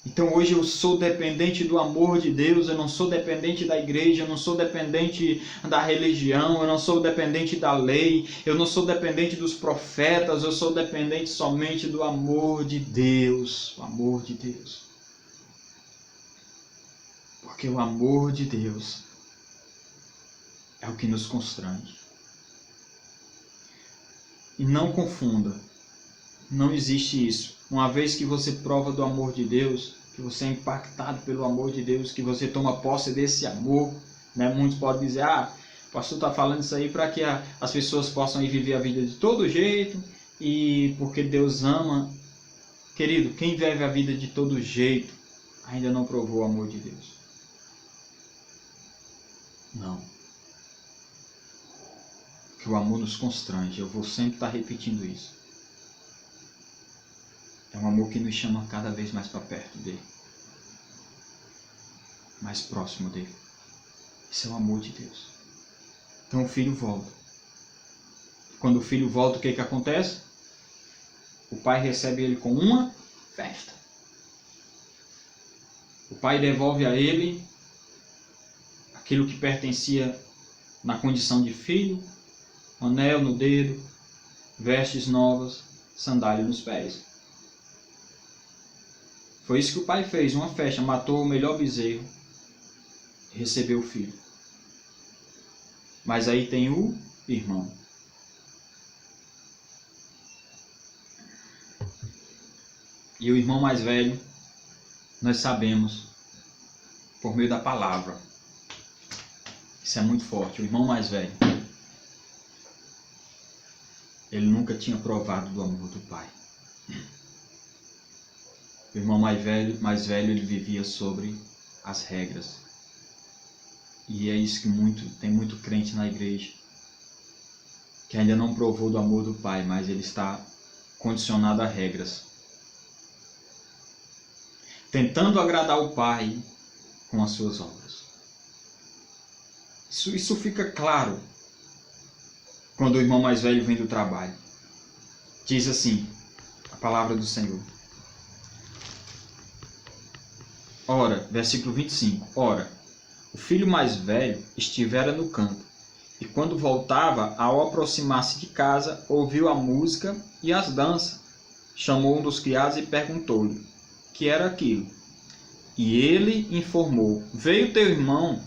Então hoje eu sou dependente do amor de Deus, eu não sou dependente da igreja, eu não sou dependente da religião, eu não sou dependente da lei, eu não sou dependente dos profetas, eu sou dependente somente do amor de Deus. O amor de Deus. Porque o amor de Deus é o que nos constrange. E não confunda, não existe isso. Uma vez que você prova do amor de Deus, que você é impactado pelo amor de Deus, que você toma posse desse amor, né? Muitos podem dizer: o pastor está falando isso aí para que as pessoas possam ir viver a vida de todo jeito, e porque Deus ama. Querido, quem vive a vida de todo jeito ainda não provou o amor de Deus. Não. Porque o amor nos constrange. Eu vou sempre estar repetindo isso. É um amor que nos chama cada vez mais para perto dele. Mais próximo dele. Esse é o amor de Deus. Então o filho volta. Quando o filho volta, o que acontece? O pai recebe ele com uma festa. O pai devolve a ele aquilo que pertencia na condição de filho, anel no dedo, vestes novas, sandália nos pés. Foi isso que o pai fez, uma festa, matou o melhor bezerro e recebeu o filho. Mas aí tem o irmão. E o irmão mais velho, nós sabemos, por meio da palavra. Isso é muito forte. O irmão mais velho, ele nunca tinha provado do amor do pai. O irmão mais velho, ele vivia sobre as regras. E é isso que tem muito crente na igreja, que ainda não provou do amor do pai, mas ele está condicionado a regras, tentando agradar o pai com as suas obras. Isso fica claro quando o irmão mais velho vem do trabalho. Diz assim, a palavra do Senhor. Ora, versículo 25. Ora, o filho mais velho estivera no campo, e quando voltava, ao aproximar-se de casa, ouviu a música e as danças. Chamou um dos criados e perguntou-lhe que era aquilo. E ele informou: veio teu irmão,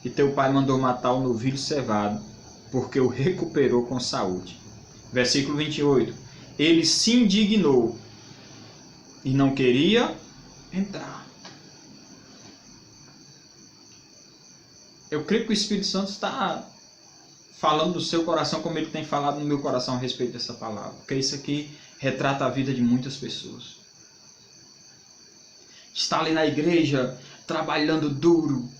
e teu pai mandou matar o novilho cevado, porque o recuperou com saúde. Versículo 28. Ele se indignou e não queria entrar. Eu creio que o Espírito Santo está falando do seu coração como ele tem falado no meu coração a respeito dessa palavra. Porque isso aqui retrata a vida de muitas pessoas. Está ali na igreja, trabalhando duro,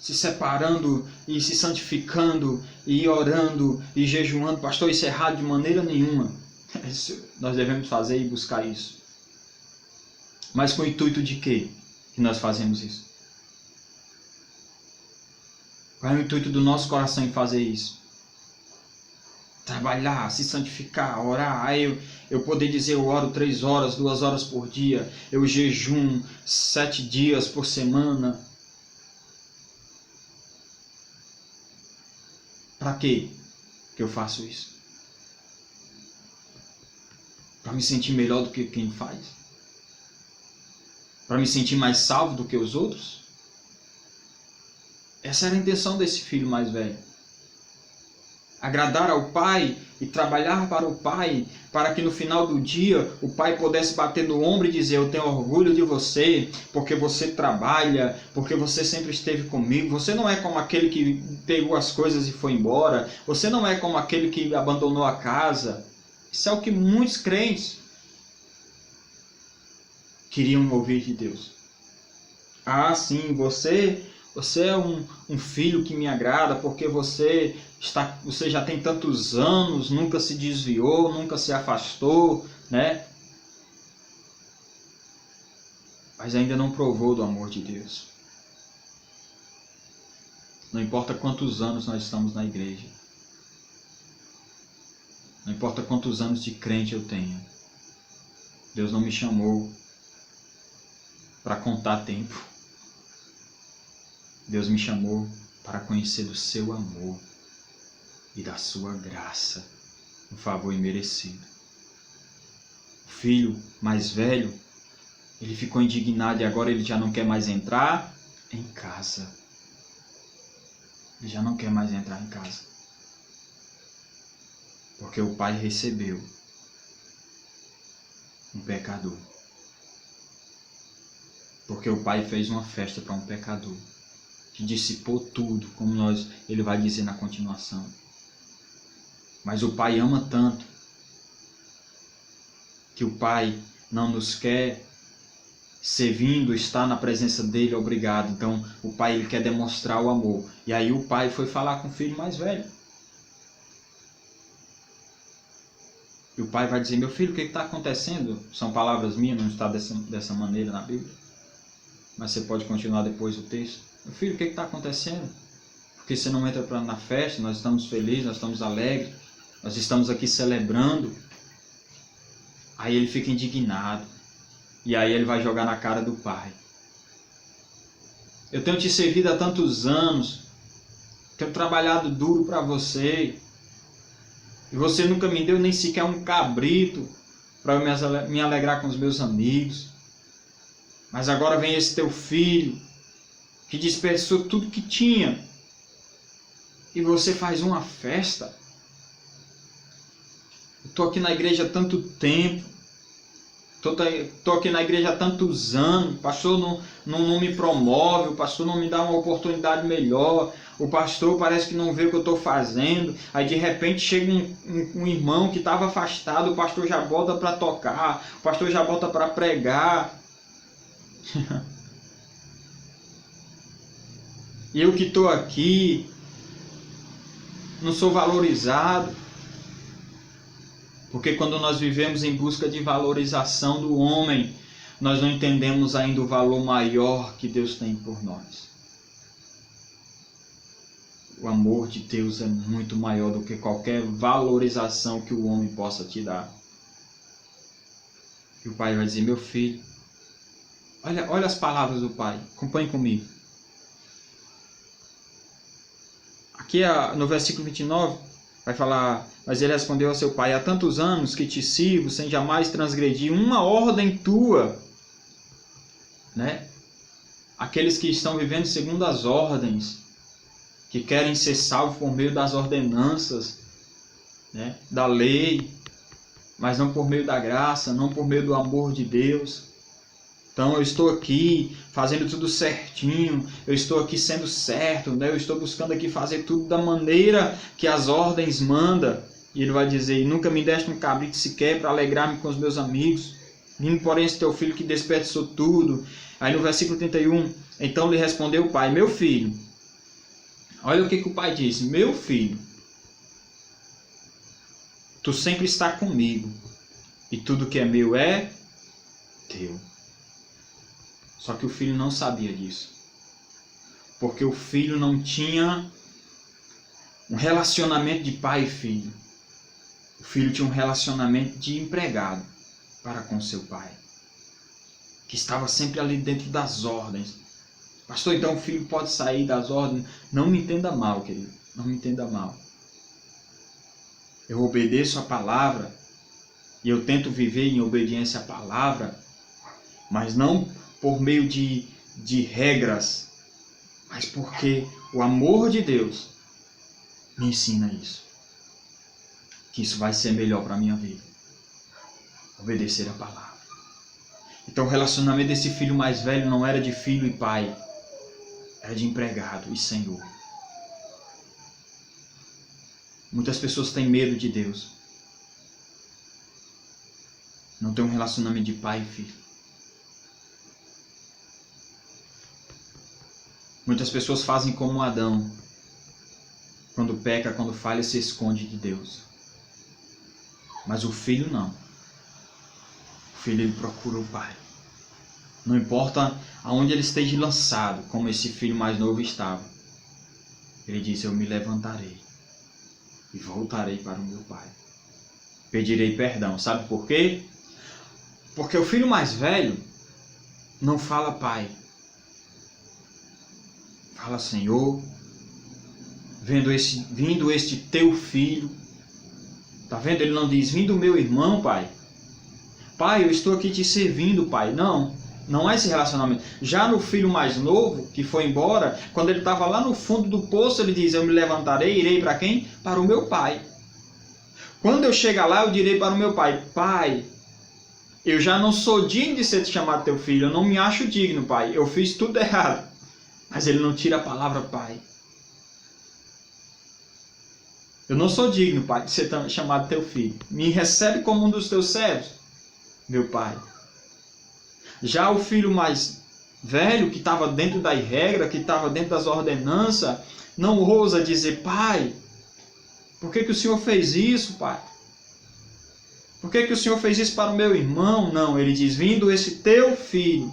se separando e se santificando, e orando e jejuando. Pastor, isso é errado de maneira nenhuma. Nós devemos fazer e buscar isso. Mas com o intuito de quê que nós fazemos isso? Qual é o intuito do nosso coração em fazer isso? Trabalhar, se santificar, orar. Aí eu poder dizer, eu oro 3 horas, 2 horas por dia. Eu jejum 7 dias por semana. Para quê que eu faço isso? Para me sentir melhor do que quem faz? Para me sentir mais salvo do que os outros? Essa era a intenção desse filho mais velho. Agradar ao pai e trabalhar para o pai, para que no final do dia o pai pudesse bater no ombro e dizer: eu tenho orgulho de você, porque você trabalha, porque você sempre esteve comigo. Você não é como aquele que pegou as coisas e foi embora. Você não é como aquele que abandonou a casa. Isso é o que muitos crentes queriam ouvir de Deus. Ah, sim, você é um filho que me agrada, porque você já tem tantos anos, nunca se desviou, nunca se afastou, né? Mas ainda não provou do amor de Deus. Não importa quantos anos nós estamos na igreja. Não importa quantos anos de crente eu tenha. Deus não me chamou para contar tempo. Deus me chamou para conhecer do seu amor e da sua graça, um favor imerecido. O filho mais velho, ele ficou indignado e agora ele já não quer mais entrar em casa. Ele já não quer mais entrar em casa. Porque o pai recebeu um pecador. Porque o pai fez uma festa para um pecador, que dissipou tudo, como ele vai dizer na continuação. Mas o pai ama tanto, que o pai não nos quer servindo, estar na presença dele, obrigado. Então o pai ele quer demonstrar o amor. E aí o pai foi falar com o filho mais velho. E o pai vai dizer: meu filho, o que está acontecendo? São palavras minhas, não está dessa maneira na Bíblia. Mas você pode continuar depois do texto. Meu filho, o que está acontecendo? Porque você não entra na festa? Nós estamos felizes, nós estamos alegres, nós estamos aqui celebrando. Aí ele fica indignado. E aí ele vai jogar na cara do pai. Eu tenho te servido há tantos anos, tenho trabalhado duro para você, e você nunca me deu nem sequer um cabrito para eu me alegrar com os meus amigos. Mas agora vem esse teu filho, que desperdiçou tudo que tinha, e você faz uma festa. Eu estou aqui na igreja há tanto tempo, estou aqui na igreja há tantos anos, o pastor não me promove, o pastor não me dá uma oportunidade melhor, o pastor parece que não vê o que eu estou fazendo, aí de repente chega um irmão que estava afastado, o pastor já bota para tocar, o pastor já bota para pregar. E eu que estou aqui, não sou valorizado. Porque quando nós vivemos em busca de valorização do homem, nós não entendemos ainda o valor maior que Deus tem por nós. O amor de Deus é muito maior do que qualquer valorização que o homem possa te dar. E o pai vai dizer, meu filho, olha as palavras do pai, acompanhe comigo. Aqui no versículo 29, vai falar, mas ele respondeu ao seu pai, há tantos anos que te sirvo, sem jamais transgredir uma ordem tua. Né? Aqueles que estão vivendo segundo as ordens, que querem ser salvos por meio das ordenanças, né? Da lei, mas não por meio da graça, não por meio do amor de Deus. Então eu estou aqui fazendo tudo certinho, eu estou aqui sendo certo, né? Eu estou buscando aqui fazer tudo da maneira que as ordens mandam. E ele vai dizer, nunca me deste um cabrito sequer para alegrar-me com os meus amigos, vindo porém esse teu filho que desperdiçou tudo. Aí no versículo 31, então lhe respondeu o pai, meu filho, olha o que o pai disse, meu filho, tu sempre está comigo, e tudo que é meu é teu. Só que o filho não sabia disso. Porque o filho não tinha um relacionamento de pai e filho. O filho tinha um relacionamento de empregado para com seu pai. Que estava sempre ali dentro das ordens. Pastor, então o filho pode sair das ordens? Não me entenda mal, querido. Não me entenda mal. Eu obedeço a palavra. E eu tento viver em obediência à palavra. Mas não por meio de regras, mas porque o amor de Deus me ensina isso. Que isso vai ser melhor para a minha vida. Obedecer a palavra. Então o relacionamento desse filho mais velho não era de filho e pai, era de empregado e senhor. Muitas pessoas têm medo de Deus. Não tem um relacionamento de pai e filho. Muitas pessoas fazem como Adão. Quando peca, quando falha, se esconde de Deus. Mas o filho não. O filho ele procura o pai. Não importa aonde ele esteja lançado, como esse filho mais novo estava. Ele diz, eu me levantarei e voltarei para o meu pai. Pedirei perdão. Sabe por quê? Porque o filho mais velho não fala pai. Fala, Senhor, vindo este teu filho. Está vendo? Ele não diz, vindo meu irmão, pai. Pai, eu estou aqui te servindo, pai. Não, não é esse relacionamento. Já no filho mais novo, que foi embora, quando ele estava lá no fundo do poço, ele diz, eu me levantarei, irei para quem? Para o meu pai. Quando eu chegar lá, eu direi para o meu pai, pai, eu já não sou digno de ser chamado teu filho, eu não me acho digno, pai. Eu fiz tudo errado. Mas ele não tira a palavra pai. Eu não sou digno, pai, de ser chamado teu filho. Me recebe como um dos teus servos, meu pai. Já o filho mais velho, que estava dentro da regra, que estava dentro das ordenanças, não ousa dizer, pai, por que o Senhor fez isso, pai? Por que o Senhor fez isso para o meu irmão? Não, ele diz, vindo esse teu filho,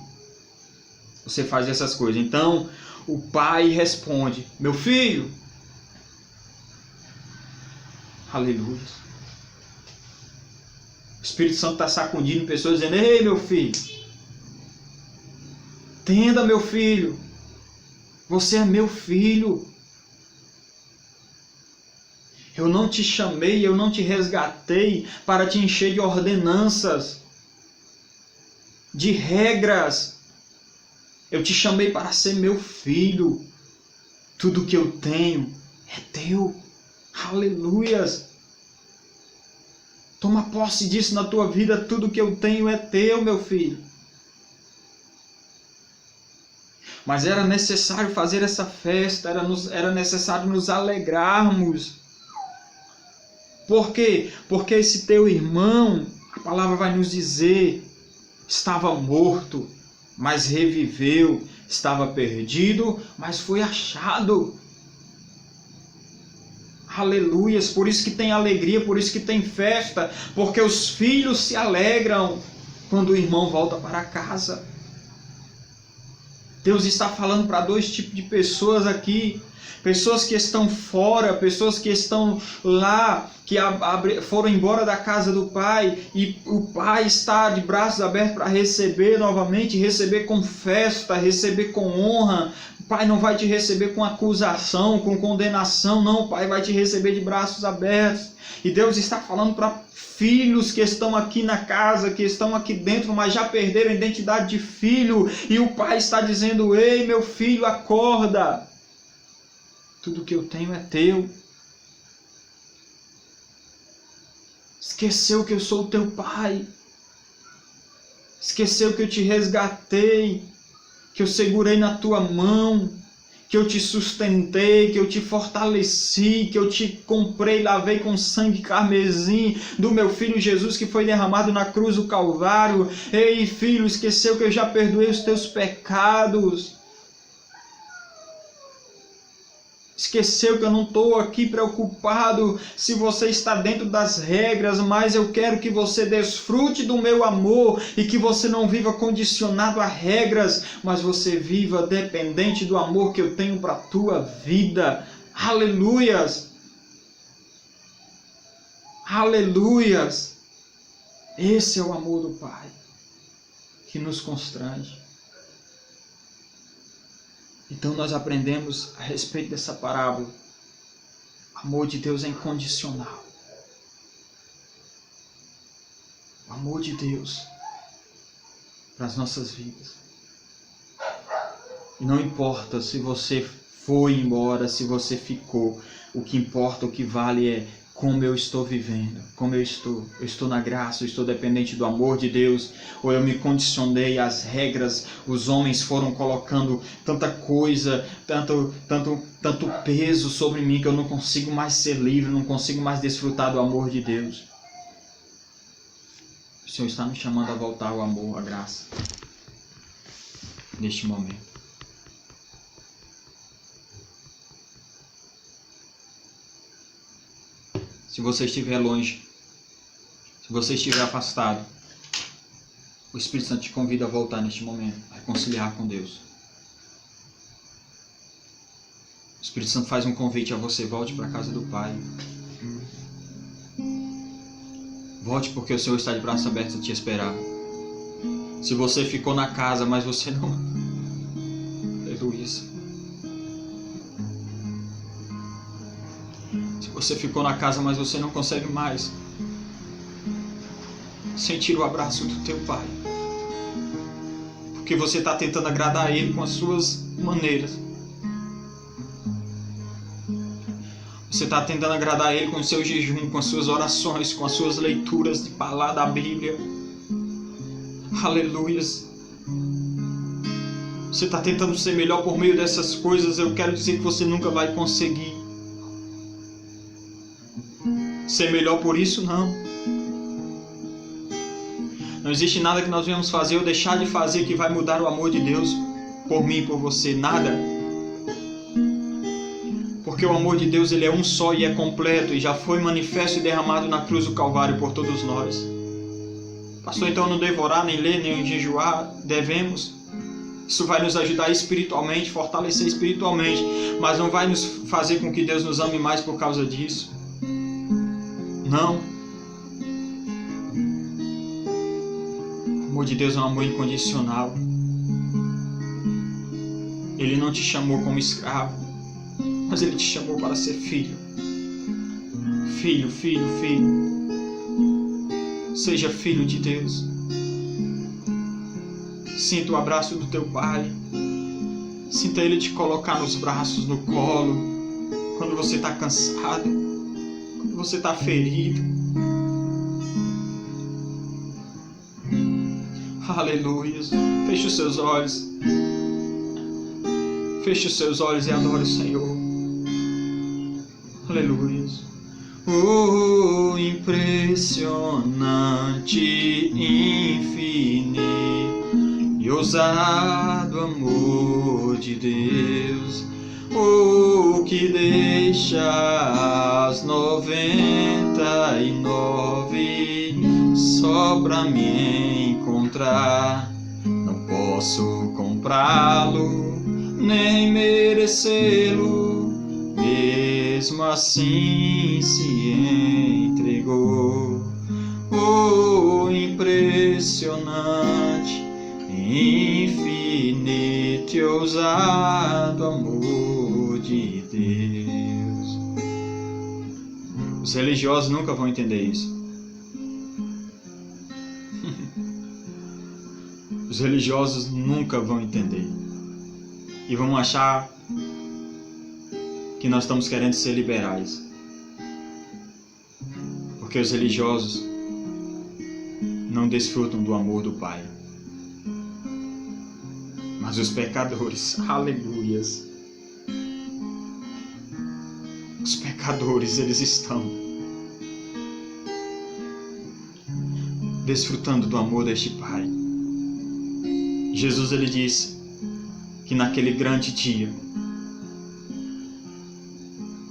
você faz essas coisas. Então o pai responde: meu filho. Aleluia. O Espírito Santo está sacudindo pessoas dizendo: ei, meu filho, entenda, meu filho, você é meu filho. Eu não te chamei, eu não te resgatei para te encher de ordenanças, de regras. Eu te chamei para ser meu filho. Tudo que eu tenho é teu. Aleluias. Toma posse disso na tua vida. Tudo que eu tenho é teu, meu filho. Mas era necessário fazer essa festa, era necessário nos alegrarmos. Por quê? Porque esse teu irmão, a palavra vai nos dizer, estava morto, mas reviveu, estava perdido, mas foi achado. Aleluias, por isso que tem alegria, por isso que tem festa, porque os filhos se alegram quando o irmão volta para casa. Deus está falando para dois tipos de pessoas aqui. Pessoas que estão fora, pessoas que estão lá, que foram embora da casa do Pai, e o Pai está de braços abertos para receber novamente, receber com festa, receber com honra. O Pai não vai te receber com acusação, com condenação, não, o Pai vai te receber de braços abertos. E Deus está falando para filhos que estão aqui na casa, que estão aqui dentro, mas já perderam a identidade de filho, e o Pai está dizendo: ei, meu filho, acorda. Tudo que eu tenho é teu. Esqueceu que eu sou o teu pai. Esqueceu que eu te resgatei, que eu segurei na tua mão, que eu te sustentei, que eu te fortaleci, que eu te comprei, lavei com sangue carmesim do meu filho Jesus que foi derramado na cruz do Calvário. Ei, filho, esqueceu que eu já perdoei os teus pecados. Esqueceu que eu não estou aqui preocupado se você está dentro das regras, mas eu quero que você desfrute do meu amor e que você não viva condicionado a regras, mas você viva dependente do amor que eu tenho para a tua vida. Aleluias! Aleluias! Esse é o amor do Pai que nos constrange. Então nós aprendemos a respeito dessa parábola. O amor de Deus é incondicional. O amor de Deus para as nossas vidas. E não importa se você foi embora, se você ficou. O que importa, o que vale é como eu estou vivendo, como eu estou na graça, eu estou dependente do amor de Deus, ou eu me condicionei às regras, os homens foram colocando tanta coisa, tanto peso sobre mim que eu não consigo mais ser livre, não consigo mais desfrutar do amor de Deus. O Senhor está me chamando a voltar ao amor, à graça, neste momento. Se você estiver longe, se você estiver afastado, o Espírito Santo te convida a voltar neste momento, a reconciliar com Deus. O Espírito Santo faz um convite a você: volte para a casa do Pai. Volte, porque o Senhor está de braços abertos a te esperar. Se você ficou na casa, mas você não... Aleluia. Você ficou na casa, mas você não consegue mais sentir o abraço do teu Pai. Porque você está tentando agradar a Ele com as suas maneiras. Você está tentando agradar a Ele com o seu jejum, com as suas orações, com as suas leituras de palavra da Bíblia. Aleluias. Você está tentando ser melhor por meio dessas coisas. Eu quero dizer que você nunca vai conseguir ser melhor por isso, não. Não existe nada que nós venhamos fazer ou deixar de fazer que vai mudar o amor de Deus por mim e por você. Nada. Porque o amor de Deus, ele é um só e é completo e já foi manifesto e derramado na cruz do Calvário por todos nós. Pastor, então não devo orar, nem ler, nem jejuar? Devemos. Isso vai nos ajudar espiritualmente, fortalecer espiritualmente, mas não vai nos fazer com que Deus nos ame mais por causa disso. Não. O amor de Deus é um amor incondicional. Ele não te chamou como escravo, mas Ele te chamou para ser filho. Filho, filho, filho. Seja filho de Deus. Sinta o abraço do teu Pai. Sinta Ele te colocar nos braços, no colo, quando você está cansado, quando você está ferido. Aleluia. Feche os seus olhos. Feche os seus olhos e adore o Senhor. Aleluia. Oh, impressionante, infinito e ousado amor de Deus, oh, que deixa as 99 só pra me encontrar. Não posso comprá-lo, nem merecê-lo, mesmo assim se entregou. Oh, impressionante, infinito e ousado amor de Deus. Os religiosos nunca vão entender isso. Os religiosos nunca vão entender. E vão achar que nós estamos querendo ser liberais. Porque os religiosos não desfrutam do amor do Pai. Mas os pecadores, aleluias, os pecadores, eles estão desfrutando do amor deste Pai. Jesus, ele disse que naquele grande dia,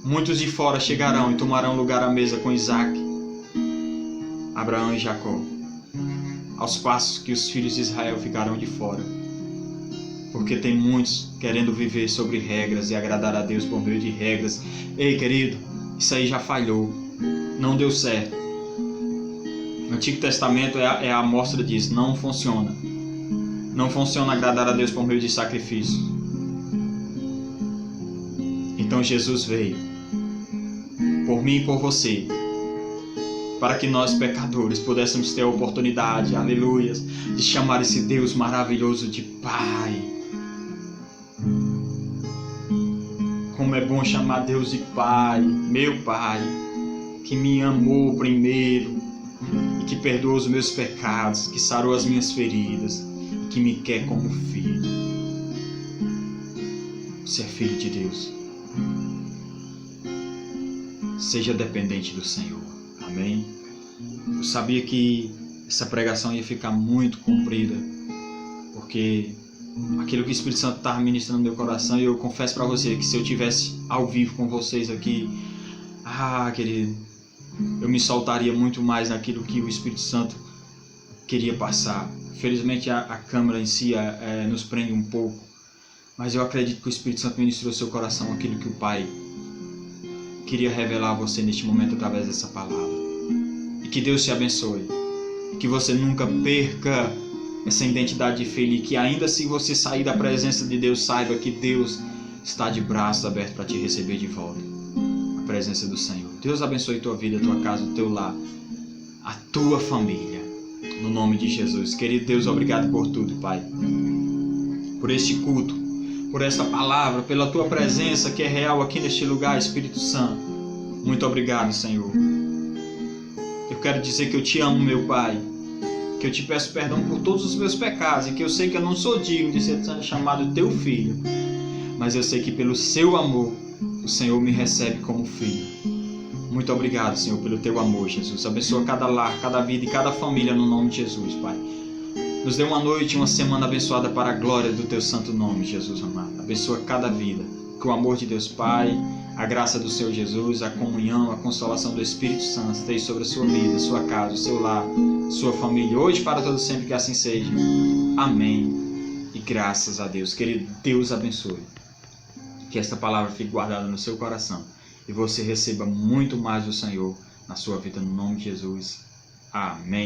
muitos de fora chegarão e tomarão lugar à mesa com Isaac, Abraão e Jacó, aos passos que os filhos de Israel ficarão de fora. Porque tem muitos querendo viver sobre regras e agradar a Deus por meio de regras. Ei, querido, isso aí já falhou. Não deu certo. O Antigo Testamento é a amostra disso. Não funciona. Não funciona agradar a Deus por meio de sacrifício. Então Jesus veio por mim e por você, para que nós pecadores pudéssemos ter a oportunidade, aleluias, de chamar esse Deus maravilhoso de Pai. Como é bom chamar Deus de Pai, meu Pai, que me amou primeiro e que perdoou os meus pecados, que sarou as minhas feridas e que me quer como filho. Você é filho de Deus. Seja dependente do Senhor. Amém? Eu sabia que essa pregação ia ficar muito comprida, porque aquilo que o Espírito Santo estava ministrando no meu coração, e eu confesso para você que se eu tivesse ao vivo com vocês aqui, querido, eu me soltaria muito mais naquilo que o Espírito Santo queria passar. Felizmente a câmera em si nos prende um pouco, mas eu acredito que o Espírito Santo ministrou ao seu coração aquilo que o Pai queria revelar a você neste momento através dessa palavra. E que Deus te abençoe. Que você nunca perca essa identidade de filho, e que ainda se você sair da presença de Deus, saiba que Deus está de braços abertos para te receber de volta. A presença do Senhor. Deus abençoe tua vida, tua casa, o teu lar, a tua família. No nome de Jesus. Querido Deus, obrigado por tudo, Pai. Por este culto, por esta palavra, pela tua presença que é real aqui neste lugar, Espírito Santo. Muito obrigado, Senhor. Eu quero dizer que eu te amo, meu Pai, que eu te peço perdão por todos os meus pecados, e que eu sei que eu não sou digno de ser chamado teu filho, mas eu sei que pelo seu amor o Senhor me recebe como filho. Muito obrigado, Senhor, pelo teu amor, Jesus. Abençoa cada lar, cada vida e cada família no nome de Jesus, Pai. Nos dê uma noite, uma semana abençoada para a glória do teu santo nome, Jesus amado. Abençoa cada vida. Que o amor de Deus Pai, a graça do Senhor Jesus, a comunhão, a consolação do Espírito Santo esteja sobre a sua vida, a sua casa, o seu lar, sua família, hoje para todo sempre, que assim seja. Amém E graças a Deus, querido, Deus abençoe. Que esta palavra fique guardada no seu coração e você receba muito mais do Senhor na sua vida, no nome de Jesus. Amém.